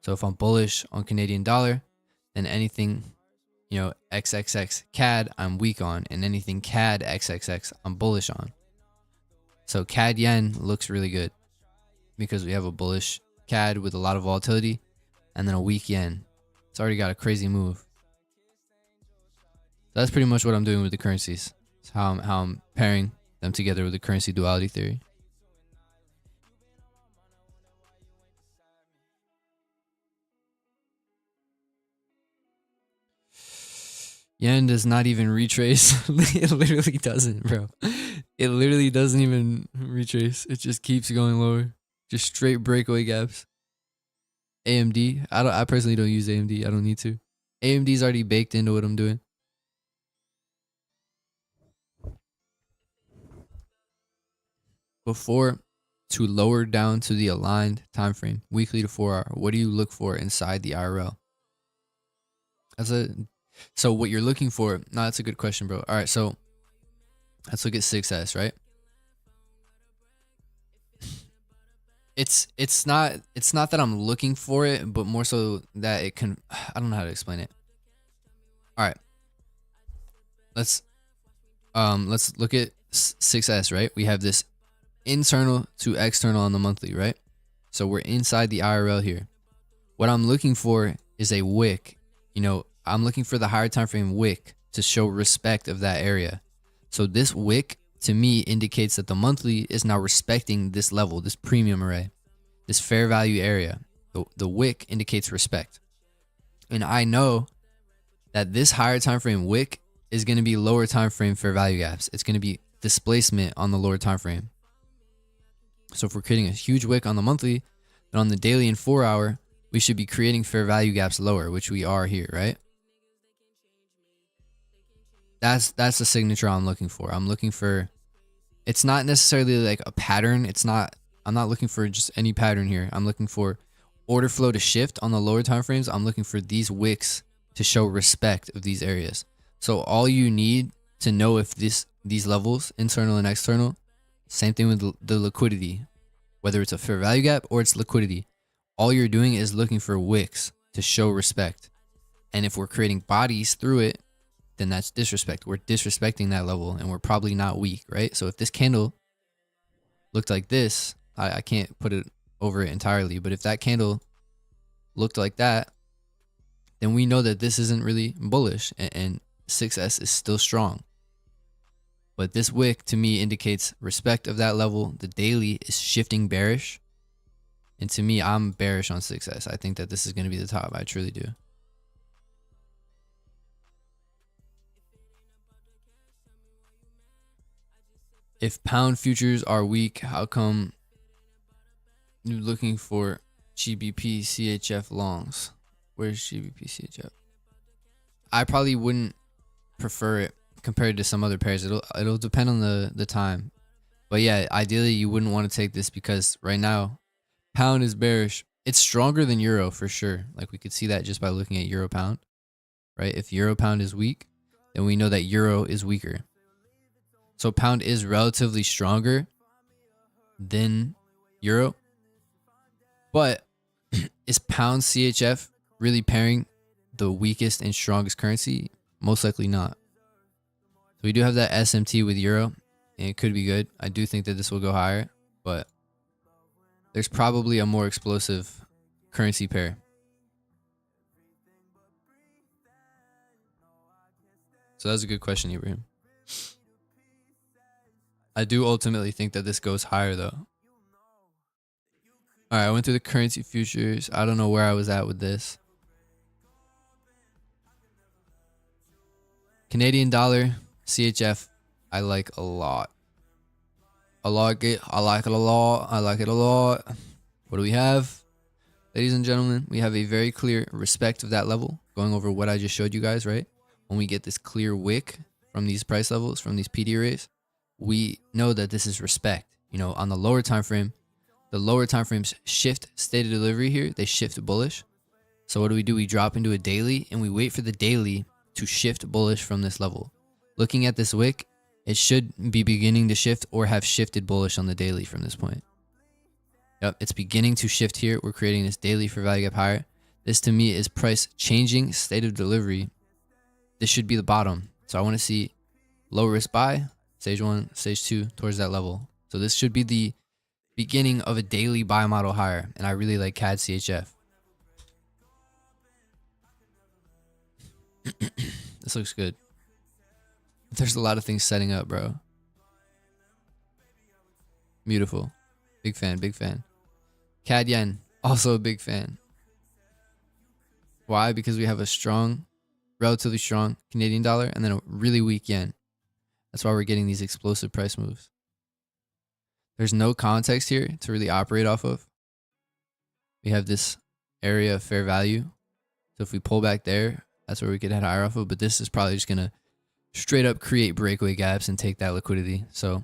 So if I'm bullish on Canadian dollar, then anything, you know, XXX CAD I'm weak on, and anything CAD XXX I'm bullish on. So CAD yen looks really good because we have a bullish CAD with a lot of volatility and then a weak yen. It's already got a crazy move. That's pretty much what I'm doing with the currencies. It's how I'm pairing them together with the currency duality theory. Yen does not even retrace. It literally doesn't, bro. It literally doesn't even retrace. It just keeps going lower. Just straight breakaway gaps. AMD. I personally don't use AMD. I don't need to. AMD's already baked into what I'm doing. Before to lower down to the aligned time frame, weekly to 4 hour, what do you look for inside the IRL? So what you're looking for, no, that's a good question, bro. All right, so let's look at 6S, right? It's not that I'm looking for it, but more so that it can, I don't know how to explain it. All right. Let's look at 6S, right? We have this internal to external on the monthly, right? So we're inside the IRL here. What I'm looking for is a wick. You know, I'm looking for the higher time frame wick to show respect of that area. So this wick to me indicates that the monthly is now respecting this level, this premium array, this fair value area. The wick indicates respect. And I know that this higher time frame wick is going to be lower time frame fair value gaps. It's going to be displacement on the lower time frame. So if we're creating a huge wick on the monthly, then on the daily and 4 hour, we should be creating fair value gaps lower, which we are here, right? That's the signature I'm looking for. I'm looking for, it's not necessarily like a pattern. I'm not looking for just any pattern here. I'm looking for order flow to shift on the lower time frames. I'm looking for these wicks to show respect of these areas. So all you need to know if these levels, internal and external, same thing with the liquidity, whether it's a fair value gap or it's liquidity. All you're doing is looking for wicks to show respect. And if we're creating bodies through it, then that's disrespect. We're disrespecting that level and we're probably not weak, right? So if this candle looked like this, I can't put it over it entirely, but if that candle looked like that, then we know that this isn't really bullish and 6S is still strong. But this wick to me indicates respect of that level. The daily is shifting bearish. And to me, I'm bearish on 6S. I think that this is going to be the top. I truly do. If pound futures are weak, how come you're looking for GBP CHF longs? Where's GBP CHF? I probably wouldn't prefer it compared to some other pairs. It'll depend on the time. But yeah, ideally you wouldn't want to take this because right now pound is bearish. It's stronger than euro for sure. Like we could see that just by looking at euro pound, right? If euro pound is weak, then we know that euro is weaker. So pound is relatively stronger than euro. But is pound CHF really pairing the weakest and strongest currency? Most likely not. So we do have that SMT with euro, and it could be good. I do think that this will go higher, but there's probably a more explosive currency pair. So that's a good question, Ibrahim. I do ultimately think that this goes higher though. All right, I went through the currency futures. I don't know where I was at with this. Canadian dollar, CHF, I like a lot. I like it a lot. What do we have? Ladies and gentlemen, we have a very clear respect of that level. Going over what I just showed you guys, right? When we get this clear wick from these price levels, from these PD arrays, we know that this is respect. You know, on the lower time frame, The lower time frames shift state of delivery here. They shift bullish. So what do? We drop into a daily and we wait for the daily to shift bullish from this level. Looking at this wick, it should be beginning to shift or have shifted bullish on the daily from this point. Yep, it's beginning to shift here. We're creating this daily for value gap higher. This to me is price changing state of delivery. This should be the bottom. So I want to see low risk buy, stage 1, stage 2 towards that level. So this should be the beginning of a daily buy model higher. And I really like CAD CHF. This looks good. There's a lot of things setting up, bro. Beautiful. Big fan, big fan. CAD yen, also a big fan. Why? Because we have a strong, relatively strong Canadian dollar and then a really weak yen. That's why we're getting these explosive price moves. There's no context here to really operate off of. We have this area of fair value. So if we pull back there, that's where we could head higher off of. But this is probably just going to straight up create breakaway gaps and take that liquidity. So,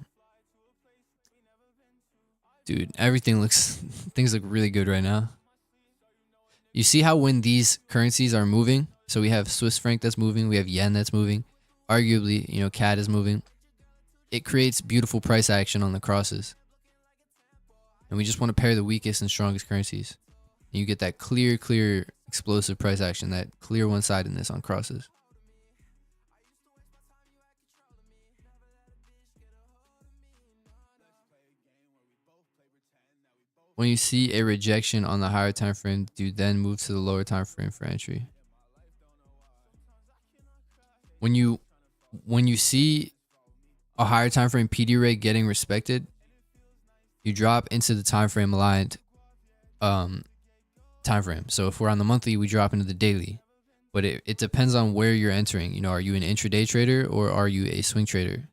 dude, things look really good right now. You see how when these currencies are moving, so we have Swiss franc that's moving, we have yen that's moving, arguably, CAD is moving. It creates beautiful price action on the crosses. And we just want to pair the weakest and strongest currencies. And you get that clear, explosive price action, that clear one-sidedness on crosses. When you see a rejection on the higher time frame, do you then move to the lower time frame for entry? When you see a higher time frame PD rate getting respected, you drop into the time frame aligned time frame. So if we're on the monthly, we drop into the daily. But it depends on where you're entering. Are you an intraday trader or are you a swing trader?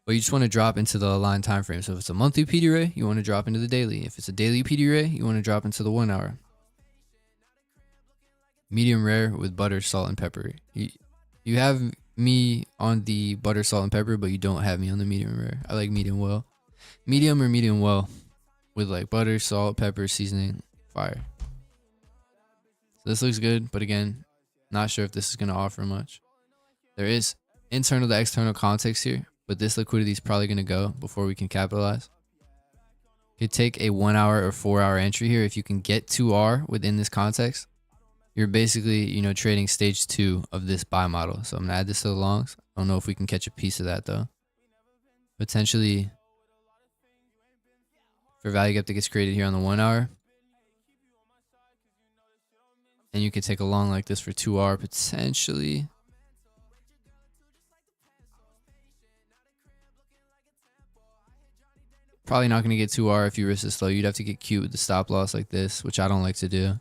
But you just want to drop into the aligned time frame. So if it's a monthly PD ray, you want to drop into the daily. If it's a daily PD ray, you want to drop into the 1 hour. Medium rare with butter, salt, and pepper. You have me on the butter, salt, and pepper, but you don't have me on the medium rare. I like medium well. Medium or medium well with like butter, salt, pepper, seasoning, fire. So this looks good, but again, not sure if this is going to offer much. There is internal to external context here. But this liquidity is probably going to go before we can capitalize. You could take a 1 hour or 4 hour entry here. If you can get 2R within this context, you're basically, trading stage 2 of this buy model. So I'm going to add this to the longs. I don't know if we can catch a piece of that though. Potentially for value gap that gets created here on the 1 hour. And you could take a long like this for 2R potentially. Probably not going to get 2R if you risk this low. You'd have to get cute with the stop loss like this, which I don't like to do.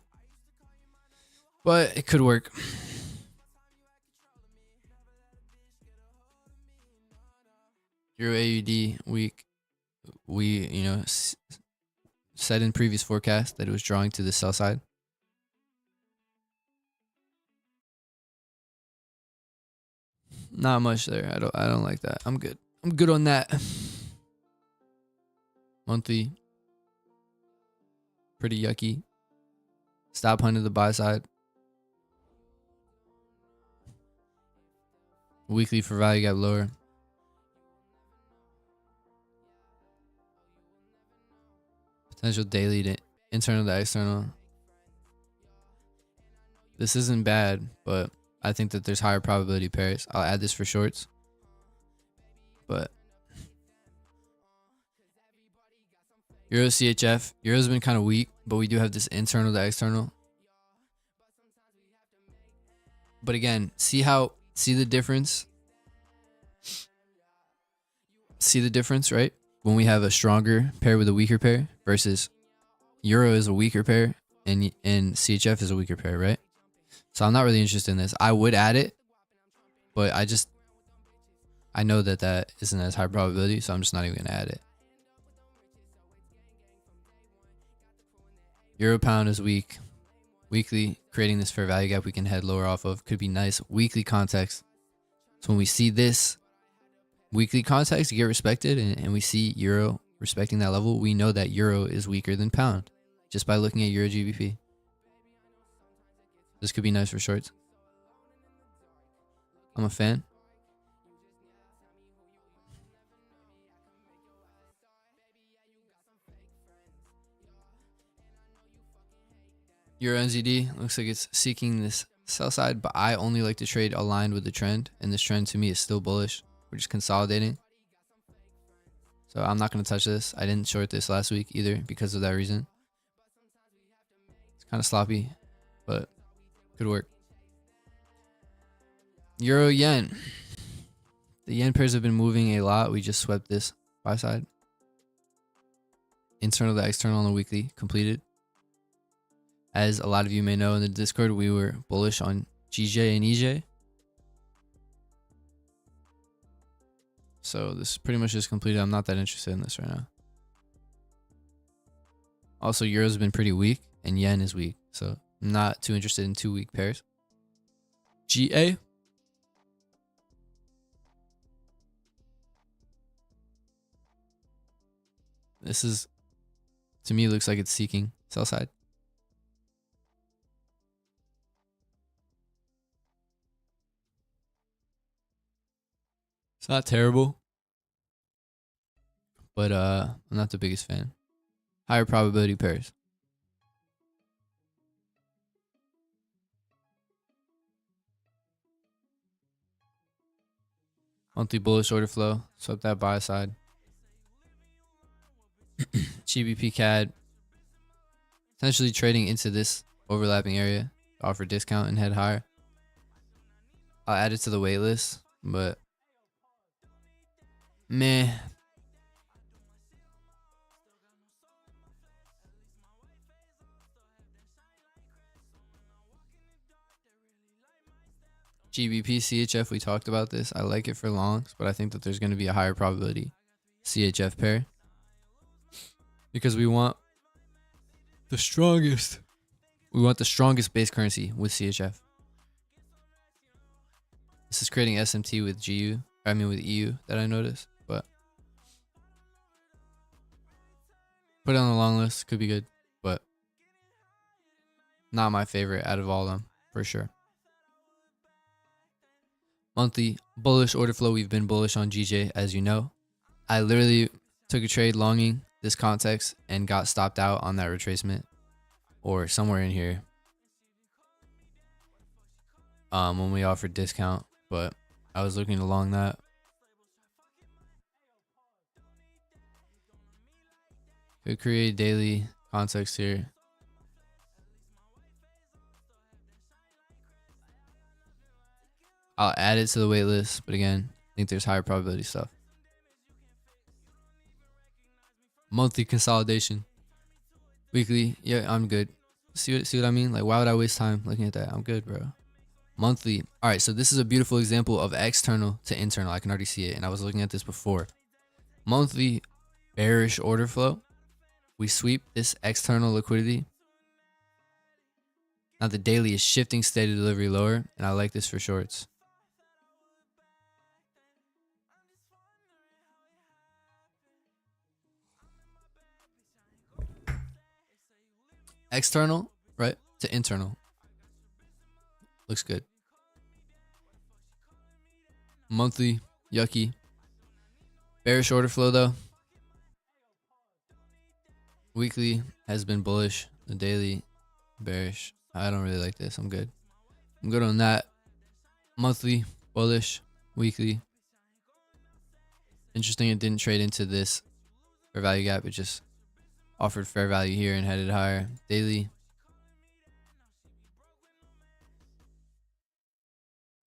But it could work. Euro AUD week. We, said in previous forecast that it was drawing to the sell side. Not much there. I don't like that. I'm good. I'm good on that. Monthly, pretty yucky. Stop hunt to the buy side. Weekly for value gap lower. Potential daily to internal to external. This isn't bad, but I think that there's higher probability pairs. I'll add this for shorts. But Euro CHF. Euro's been kind of weak, but we do have this internal to external. But again, see the difference? See the difference, right? When we have a stronger pair with a weaker pair versus Euro is a weaker pair and CHF is a weaker pair, right? So I'm not really interested in this. I would add it, but I know that isn't as high probability, so I'm just not even going to add it. Euro pound is weak. Weekly, creating this fair value gap we can head lower off of. Could be nice. Weekly context. So when we see this weekly context get respected and we see Euro respecting that level, we know that euro is weaker than pound just by looking at euro GBP. This could be nice for shorts. I'm a fan. Euro NZD looks like it's seeking this sell side, but I only like to trade aligned with the trend, and this trend to me is still bullish. We're just consolidating. So I'm not going to touch this. I didn't short this last week either because of that reason. It's kind of sloppy, but could work. Euro yen. The yen pairs have been moving a lot. We just swept this buy side. Internal to external on the weekly completed. As a lot of you may know in the Discord, we were bullish on GJ and EJ. So this pretty much is completed. I'm not that interested in this right now. Also, Euro's been pretty weak and yen is weak. So I'm not too interested in 2 week pairs. GA. This is, to me, looks like it's seeking sell side. It's not terrible, but I'm not the biggest fan. Higher probability pairs. Monthly bullish order flow. Swept that buy side. GBP CAD. Essentially trading into this overlapping area. Offer discount and head higher. I'll add it to the wait list, but meh. GBP CHF, we talked about this. I like it for longs, but I think that there's going to be a higher probability CHF pair because we want the strongest. We want the strongest base currency with CHF. This is creating SMT with GU. I mean with EU that I noticed, but put it on the long list. Could be good, but not my favorite out of all of them for sure. Monthly bullish order flow. We've been bullish on GJ, as you know. I literally took a trade longing this context and got stopped out on that retracement or somewhere in here when we offered discount, but I was looking to long that. Could create daily context here. I'll add it to the wait list, but again, I think there's higher probability stuff. Monthly consolidation. Weekly, yeah, I'm good. See what I mean? Like, why would I waste time looking at that? I'm good, bro. Monthly. All right, so this is a beautiful example of external to internal. I can already see it, and I was looking at this before. Monthly bearish order flow. We sweep this external liquidity. Now the daily is shifting steady delivery lower, and I like this for shorts. External, right, to internal. Looks good. Monthly, yucky. Bearish order flow though. Weekly has been bullish. The daily, bearish. I don't really like this. I'm good. I'm good on that. Monthly, bullish. Weekly. Interesting, it didn't trade into this fair value gap. It just offered fair value here and headed higher. Daily.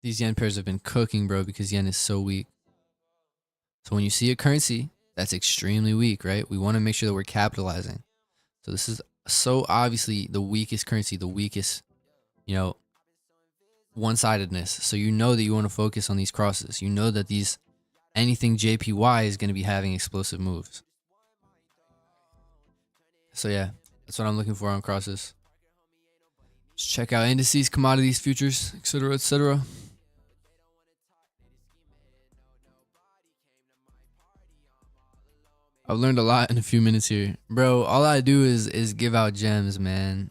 These yen pairs have been cooking, bro, because yen is so weak. So when you see a currency that's extremely weak, right, we want to make sure that we're capitalizing. So this is so obviously the weakest currency, the weakest, you know, one-sidedness. So you know that you want to focus on these crosses. You know that these anything JPY is going to be having explosive moves. So yeah, that's what I'm looking for on crosses. Just check out indices, commodities, futures, etc., etc. I've learned a lot in a few minutes here. Bro, all I do is give out gems, man.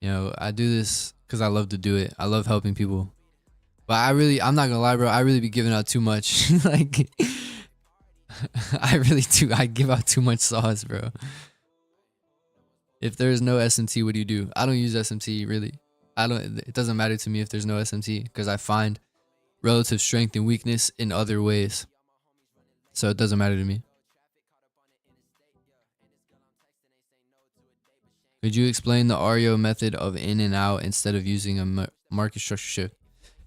You know, I do this because I love to do it. I love helping people. But I'm not gonna lie, bro. I really be giving out too much. Like, I really do. I give out too much sauce, bro. If there's no SMT, what do? I don't use SMT, really. It doesn't matter to me if there's no SMT because I find relative strength and weakness in other ways. So it doesn't matter to me. Could you explain the REO method of in and out instead of using a market structure shift?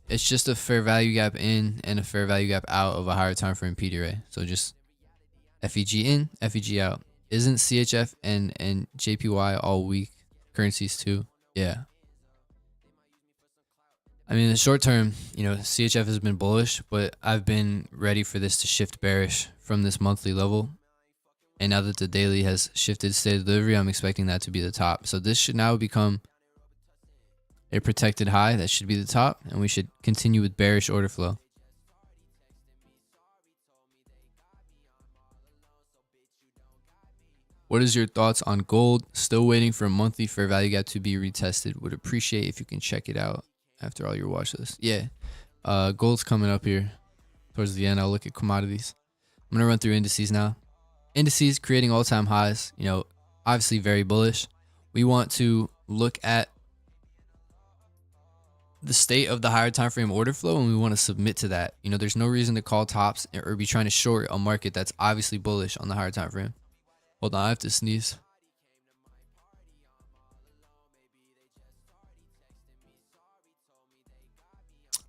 It's just a fair value gap in and a fair value gap out of a higher time frame PD array. So just FEG in, FEG out. Isn't CHF and JPY all weak currencies too? Yeah. I mean, in the short term, you know, CHF has been bullish, but I've been ready for this to shift bearish from this monthly level. And now that the daily has shifted state of delivery, I'm expecting that to be the top. So this should now become a protected high. That should be the top. And we should continue with bearish order flow. What is your thoughts on gold? Still waiting for a monthly fair value gap to be retested. Would appreciate if you can check it out after all your watch list. Yeah. Gold's coming up here towards the end. I'll look at commodities. I'm going to run through indices now. Indices creating all-time highs, you know, obviously very bullish. We want to look at the state of the higher time frame order flow and we want to submit to that. You know, there's no reason to call tops or be trying to short a market that's obviously bullish on the higher time frame. Hold on, I have to sneeze.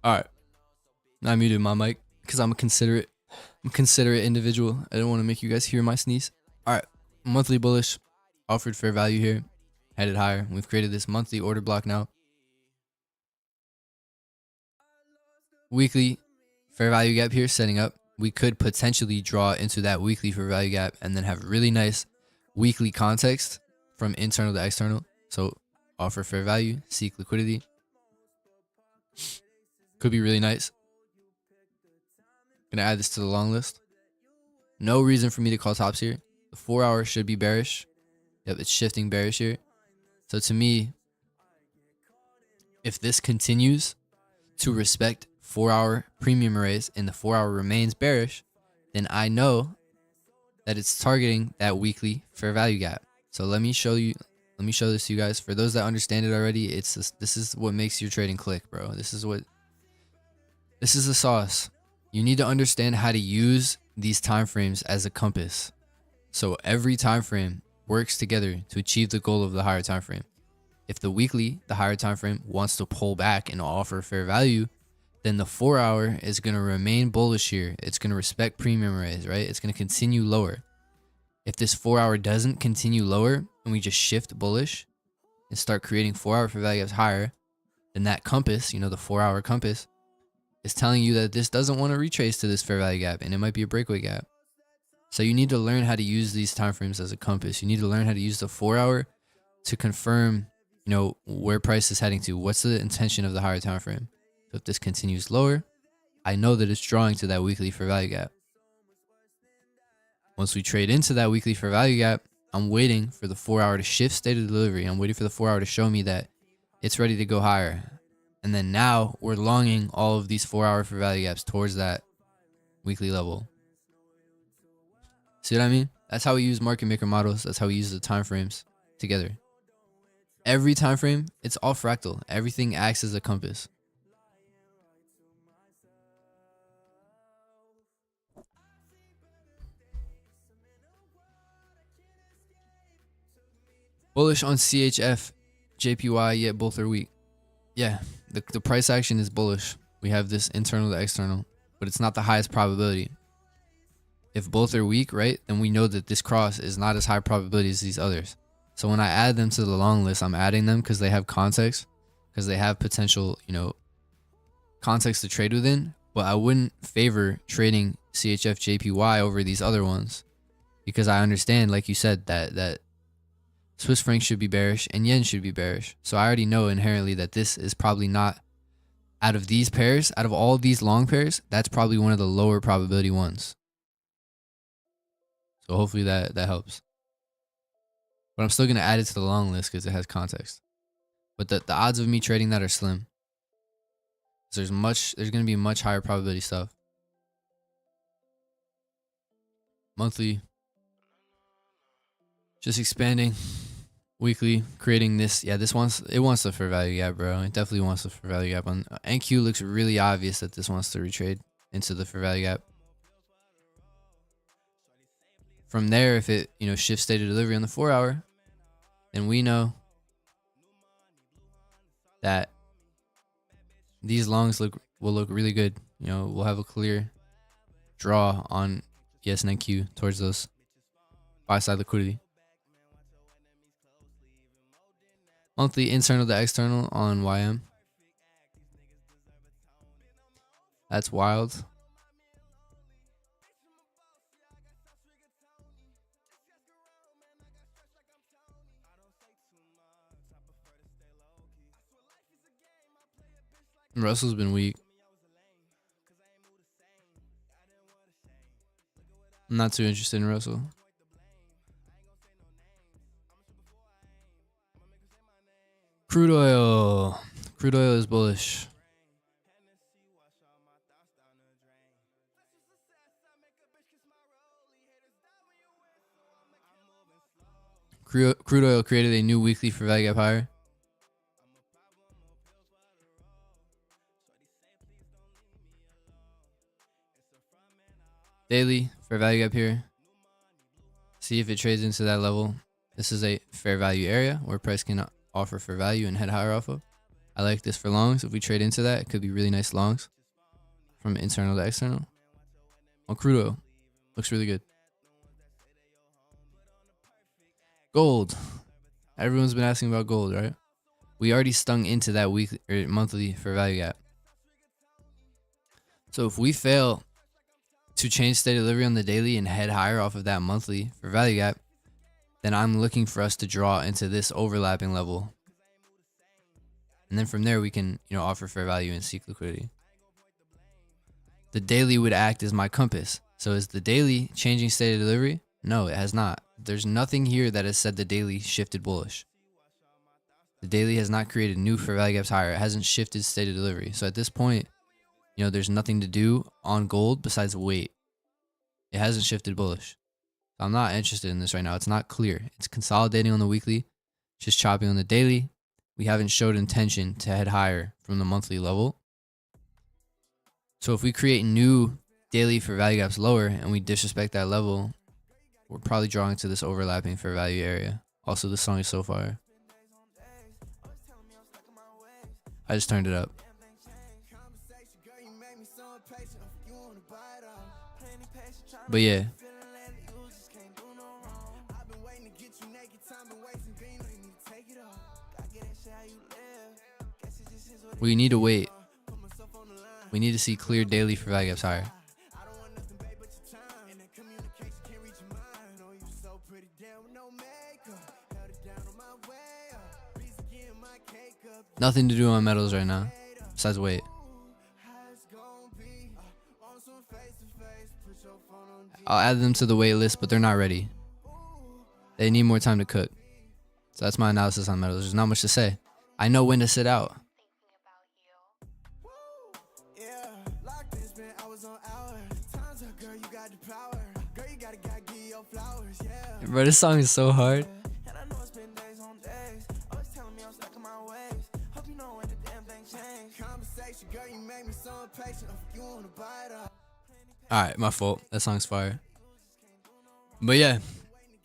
All right. I muted my mic because I'm a considerate individual. I don't want to make you guys hear my sneeze. All right. Monthly bullish. Offered fair value here. Headed higher. We've created this monthly order block now. Weekly fair value gap here setting up. We could potentially draw into that weekly fair value gap and then have really nice weekly context from internal to external. So offer fair value, seek liquidity. Could be really nice. Gonna add this to the long list. No reason for me to call tops here. The 4 hour should be bearish. Yep, it's shifting bearish here. So to me, if this continues to respect 4 hour premium arrays and the 4 hour remains bearish, then I know that it's targeting that weekly fair value gap. So let me show this to you guys. For those that understand it already, this is what makes your trading click, bro. This is the sauce. You need to understand how to use these time frames as a compass. So every time frame works together to achieve the goal of the higher time frame. If the weekly, the higher time frame, wants to pull back and offer fair value, then the 4 hour is going to remain bullish here. It's going to respect premium arrays, right? It's going to continue lower. If this 4 hour doesn't continue lower and we just shift bullish and start creating 4 hour fair value gaps higher, then that compass, you know, the 4 hour compass, is telling you that this doesn't want to retrace to this fair value gap and it might be a breakaway gap. So you need to learn how to use these time frames as a compass. You need to learn how to use the 4 hour to confirm, you know, where price is heading to. What's the intention of the higher time frame? So if this continues lower, I know that it's drawing to that weekly fair value gap. Once we trade into that weekly fair value gap, I'm waiting for the 4 hour to shift state of delivery. I'm waiting for the 4 hour to show me that it's ready to go higher. And then now we're longing all of these 4 hour fair value gaps towards that weekly level. See what I mean? That's how we use market maker models. That's how we use the time frames together. Every time frame, it's all fractal. Everything acts as a compass. Bullish on CHF, JPY, yet both are weak. Yeah, the price action is bullish. We have this internal to external, but it's not the highest probability. If both are weak, right, then we know that this cross is not as high probability as these others. So when I add them to the long list, I'm adding them because they have context, because they have potential, you know, context to trade within. But I wouldn't favor trading CHF, JPY over these other ones because I understand, like you said, that Swiss franc should be bearish and yen should be bearish. So I already know inherently that this is probably not, out of these pairs, out of all of these long pairs, that's probably one of the lower probability ones. So hopefully that helps. But I'm still gonna add it to the long list because it has context. But the odds of me trading that are slim. There's gonna be much higher probability stuff. Monthly, just expanding. Weekly, creating this. Yeah, it wants the fair value gap, bro. It definitely wants the fair value gap. On NQ looks really obvious that this wants to retrade into the fair value gap. From there, if it shifts state of delivery on the 4-hour, then we know that these longs will look really good. We'll have a clear draw on ES and NQ towards those buy side liquidity. Monthly internal to external on YM. That's wild. Russell's been weak. I'm not too interested in Russell. Crude oil. Crude oil is bullish. Crude oil created a new weekly fair value gap higher. Daily fair value gap here. See if it trades into that level. This is a fair value area where price can offer fair value and head higher off of. I like this for longs. If we trade into that, it could be really nice longs from internal to external. On crude oil, looks really good. Gold. Everyone's been asking about gold, right? We already stung into that weekly or monthly fair value gap. So if we fail to change state of delivery on the daily and head higher off of that monthly fair value gap, then I'm looking for us to draw into this overlapping level. And then from there, we can, offer fair value and seek liquidity. The daily would act as my compass. So is the daily changing state of delivery? No, it has not. There's nothing here that has said the daily shifted bullish. The daily has not created new fair value gaps higher. It hasn't shifted state of delivery. So at this point, there's nothing to do on gold besides wait. It hasn't shifted bullish. So I'm not interested in this right now. It's not clear. It's consolidating on the weekly, just chopping on the daily. We haven't showed intention to head higher from the monthly level. So if we create new daily fair value gaps lower and we disrespect that level, we're probably drawing to this overlapping fair value area. Also, the song is so fire. I just turned it up. But yeah. We need to wait. We need to see clear daily fair value gaps higher. Nothing to do on metals right now, besides wait. I'll add them to the wait list, but they're not ready. They need more time to cook. So that's my analysis on metals. There's not much to say. I know when to sit out. Bro, this song is so hard. Alright, my fault. That song's fire. But yeah,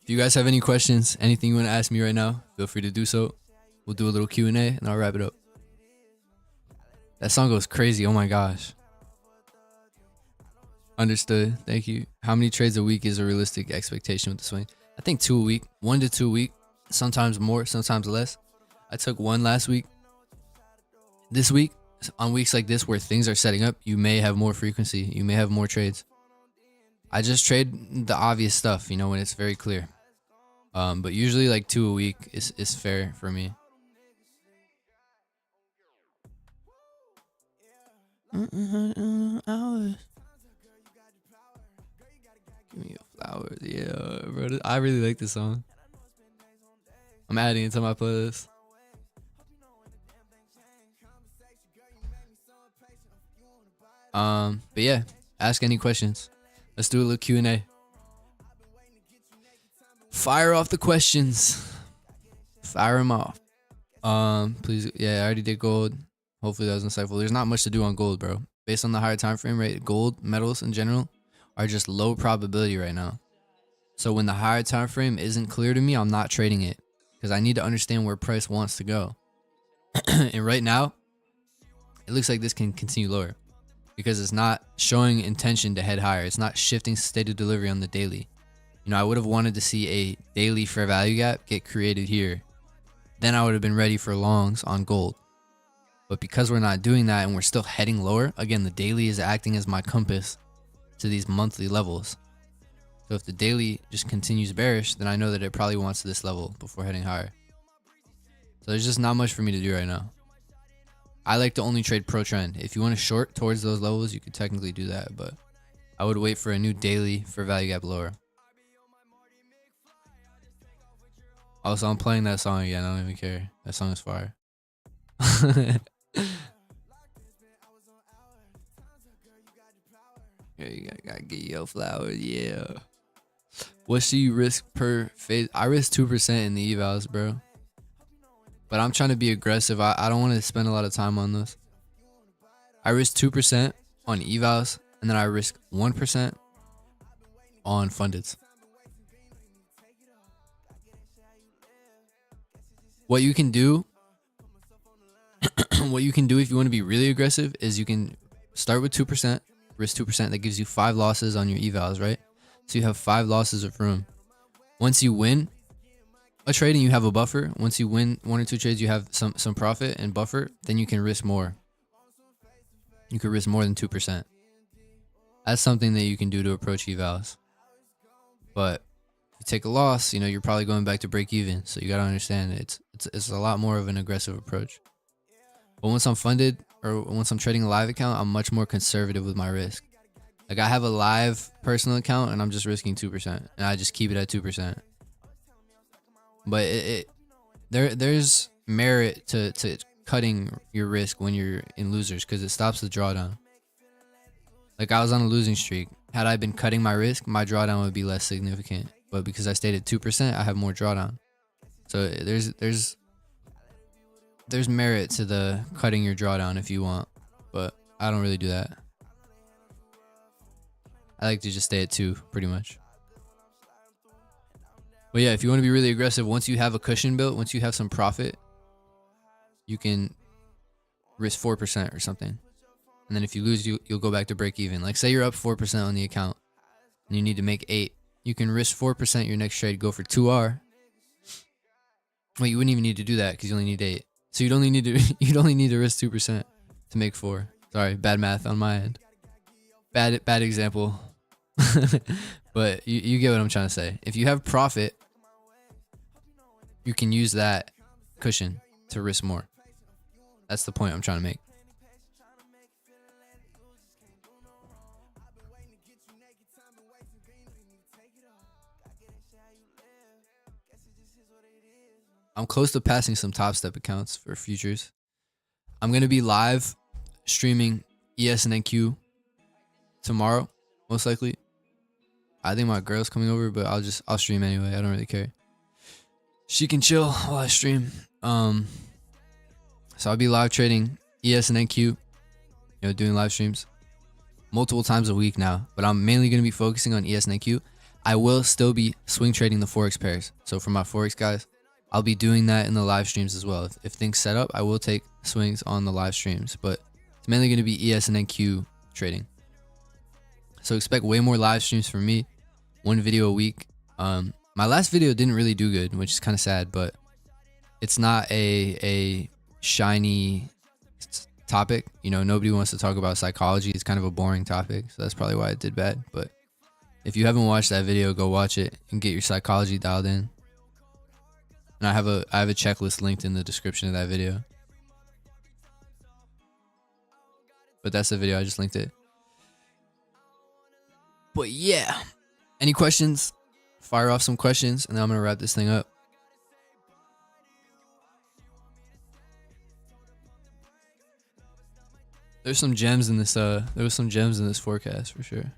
if you guys have any questions, anything you want to ask me right now, feel free to do so. We'll do a little Q&A and I'll wrap it up. That song goes crazy. Oh my gosh. Understood. Thank you. How many trades a week is a realistic expectation with the swing? I think 2 a week. 1 to 2 a week. Sometimes more, sometimes less. I took 1 last week. This week, on weeks like this where things are setting up, you may have more frequency. You may have more trades. I just trade the obvious stuff, when it's very clear. But usually like 2 a week is fair for me. Hours. Give me a Flowers. Yeah, bro. I really like this song. I'm adding it to my playlist. But yeah, ask any questions. Let's do a little Q&A. Fire off the questions. Fire them off. Please. Yeah, I already did gold. Hopefully that was insightful. There's not much to do on gold, bro. Based on the higher time frame rate, gold metals in general are just low probability right now. So when the higher time frame isn't clear to me, I'm not trading it because I need to understand where price wants to go. And right now, it looks like this can continue lower because it's not showing intention to head higher. It's not shifting state of delivery on the daily. You know, I would have wanted to see a daily fair value gap get created here. Then I would have been ready for longs on gold. But because we're not doing that and we're still heading lower, again, the daily is acting as my compass to these monthly levels. So if the daily just continues bearish, then I know that it probably wants this level before heading higher. So there's just not much for me to do right now. I like to only trade pro trend. If you want to short towards those levels, you could technically do that, but I would wait for a new daily for value gap lower. Also, I'm playing that song again. I don't even care. That song is fire. Yeah, you gotta get your flowers. Yeah. What should you risk per phase? I risk 2% in the evals, bro. But I'm trying to be aggressive. I don't want to spend a lot of time on this. I risk 2% on evals, and then I risk 1% on fundeds. What you can do, what you can do if you want to be really aggressive is you can start with 2%, risk 2%. That gives you 5 losses on your evals, right? So you have 5 losses of room. Once you win a trade and you have a buffer, once you win 1 or 2 trades, you have some profit and buffer, then you can risk more. You could risk more than 2%. That's something that you can do to approach evals. But if you take a loss, you know, you're probably going back to break even. So you got to understand it's a lot more of an aggressive approach. But once I'm funded or once I'm trading a live account, I'm much more conservative with my risk. Like I have a live personal account and I'm just risking 2% and I just keep it at 2%. But there's merit to cutting your risk when you're in losers because it stops the drawdown. Like I was on a losing streak. Had I been cutting my risk, my drawdown would be less significant. But because I stayed at 2%, I have more drawdown. So there's merit to the cutting your drawdown if you want, but I don't really do that. I like to just stay at 2 pretty much. But yeah, if you want to be really aggressive, once you have a cushion built, once you have some profit, you can risk 4% or something. And then if you lose, you'll go back to break even. Like say you're up 4% on the account and you need to make 8. You can risk 4% your next trade, go for 2R. Well, you wouldn't even need to do that because you only need 8. So you'd only need to risk 2% to make 4. Sorry, bad math on my end. Bad example. But you get what I'm trying to say. If you have profit, you can use that cushion to risk more. That's the point I'm trying to make. I'm close to passing some top step accounts for futures. I'm going to be live streaming ES and NQ tomorrow, most likely. I think my girl's coming over, but I'll stream anyway. I don't really care. She can chill while I stream. So I'll be live trading ES and NQ, you know, doing live streams multiple times a week now, but I'm mainly going to be focusing on ES and NQ. I will still be swing trading the forex pairs. So for my forex guys, I'll be doing that in the live streams as well. If things set up, I will take swings on the live streams, but it's mainly going to be ES and NQ trading. So expect way more live streams from me, 1 video a week. My last video didn't really do good, which is kind of sad, but it's not a shiny topic. You know, nobody wants to talk about psychology. It's kind of a boring topic, so that's probably why it did bad. But if you haven't watched that video, go watch it and get your psychology dialed in. And I have a checklist linked in the description of that video. But that's the video, I just linked it. But yeah, Any questions? Fire off some questions, and then I'm gonna wrap this thing up. There's some gems in this. There was some gems in this forecast for sure.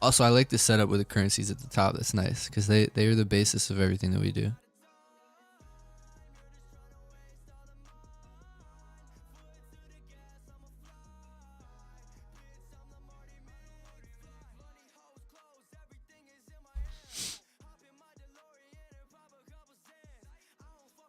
Also, I like the setup with the currencies at the top. That's nice because they are the basis of everything that we do.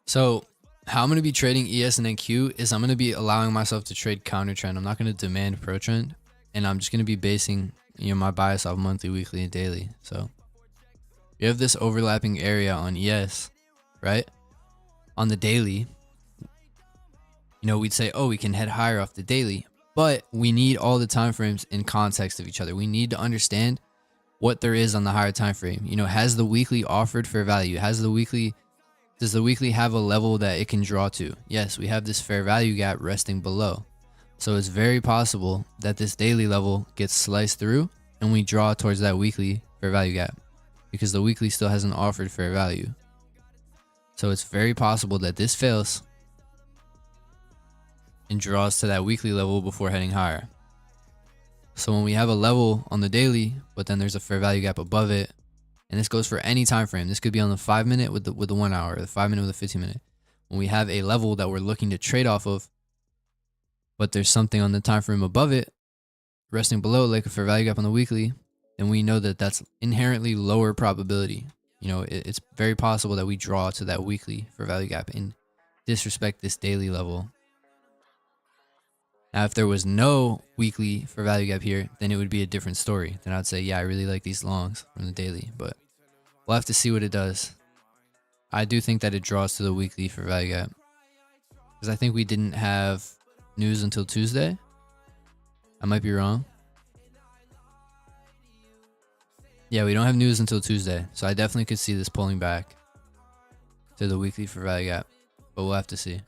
So how I'm going to be trading ES and NQ is I'm going to be allowing myself to trade counter trend. I'm not going to demand pro trend, and I'm just going to be basing my bias off monthly, weekly, and daily. So you have this overlapping area on ES, right? On the daily, we'd say, oh, we can head higher off the daily, but we need all the time frames in context of each other. We need to understand what there is on the higher time frame. Has the weekly offered fair value? Does the weekly have a level that it can draw to? Yes, we have this fair value gap resting below. So it's very possible that this daily level gets sliced through and we draw towards that weekly fair value gap because the weekly still hasn't offered fair value. So it's very possible that this fails and draws to that weekly level before heading higher. So when we have a level on the daily, but then there's a fair value gap above it, and this goes for any time frame. This could be on the 5 minute with the 1 hour, the 5 minute with the 15 minute. When we have a level that we're looking to trade off of, but there's something on the time frame above it, resting below, like a fair value gap on the weekly, then we know that that's inherently lower probability. It's very possible that we draw to that weekly fair value gap and disrespect this daily level. Now, if there was no weekly fair value gap here, then it would be a different story. Then I'd say, yeah, I really like these longs from the daily, but we'll have to see what it does. I do think that it draws to the weekly fair value gap because I think we didn't have news until Tuesday. I might be wrong. Yeah, we don't have news until Tuesday, so I definitely could see this pulling back to the weekly fair value gap, but we'll have to see.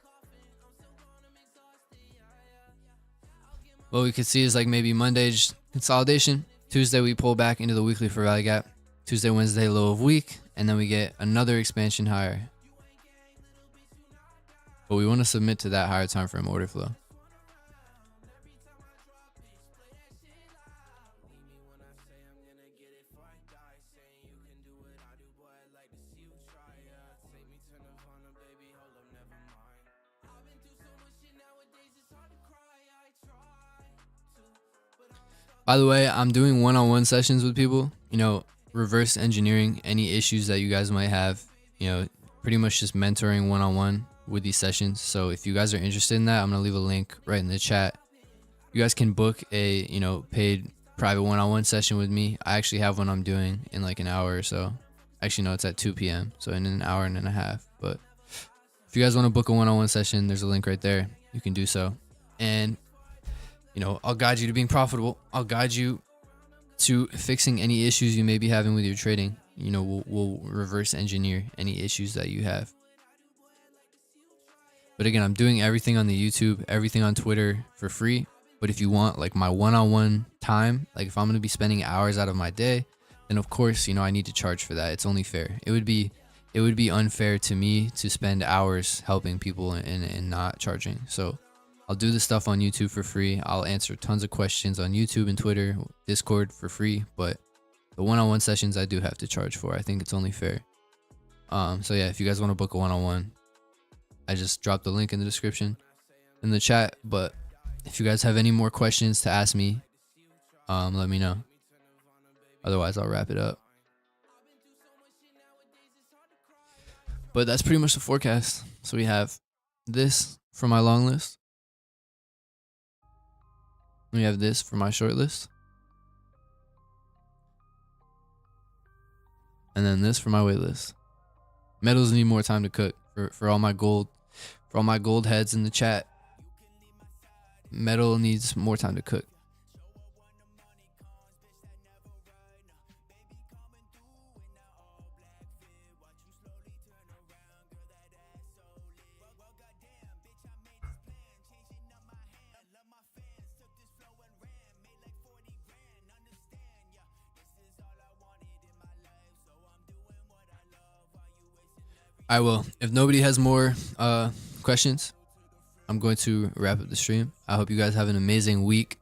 What we could see is like maybe Monday's consolidation. Tuesday we pull back into the weekly fair value gap. Tuesday, Wednesday low of week, and then we get another expansion higher. But we want to submit to that higher time frame order flow. By the way, I'm doing one-on-one sessions with people, reverse engineering any issues that you guys might have, pretty much just mentoring one-on-one with these sessions. So if you guys are interested in that, I'm going to leave a link right in the chat. You guys can book a, paid private one-on-one session with me. I actually have one I'm doing in like an hour or so. Actually, no, it's at 2 p.m. So in an hour and a half. But if you guys want to book a one-on-one session, there's a link right there. You can do so. And I'll guide you to being profitable. I'll guide you to fixing any issues you may be having with your trading. We'll reverse engineer any issues that you have. But again, I'm doing everything on the YouTube, everything on Twitter for free. But if you want like my one-on-one time, like if I'm going to be spending hours out of my day, then of course, I need to charge for that. It's only fair. It would be unfair to me to spend hours helping people and not charging. So I'll do the stuff on YouTube for free. I'll answer tons of questions on YouTube and Twitter, Discord for free, but the one-on-one sessions I do have to charge for. I think it's only fair. So yeah, if you guys want to book a one-on-one, I just dropped the link in the description in the chat. But if you guys have any more questions to ask me, let me know. Otherwise, I'll wrap it up. But that's pretty much the forecast. So we have this for my long list. We have this for my short list. And then this for my wait list. Metals need more time to cook. For all my gold heads in the chat. Metal needs more time to cook. I will. If nobody has more questions, I'm going to wrap up the stream. I hope you guys have an amazing week.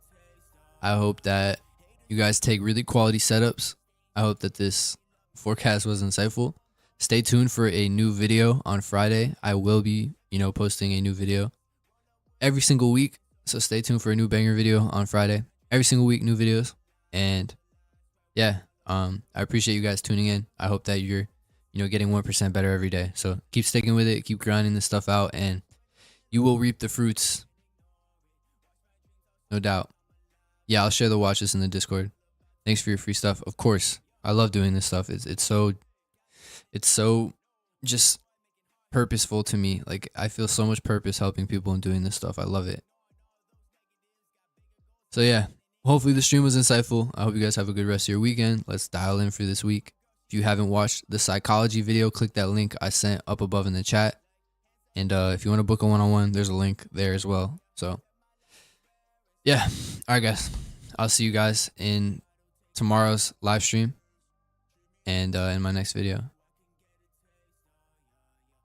I hope that you guys take really quality setups. I hope that this forecast was insightful. Stay tuned for a new video on Friday. I will be, posting a new video every single week. So stay tuned for a new banger video on Friday. Every single week, new videos. And yeah, I appreciate you guys tuning in. I hope that you're, getting 1% better every day. So keep sticking with it. Keep grinding this stuff out, and you will reap the fruits. No doubt. Yeah, I'll share the watches in the Discord. Thanks for your free stuff. Of course, I love doing this stuff. It's so just purposeful to me. Like, I feel so much purpose helping people and doing this stuff. I love it. So yeah, hopefully the stream was insightful. I hope you guys have a good rest of your weekend. Let's dial in for this week. If you haven't watched the psychology video, click that link I sent up above in the chat. And if you want to book a one-on-one, there's a link there as well. So yeah, all right, guys. I'll see you guys in tomorrow's live stream and in my next video.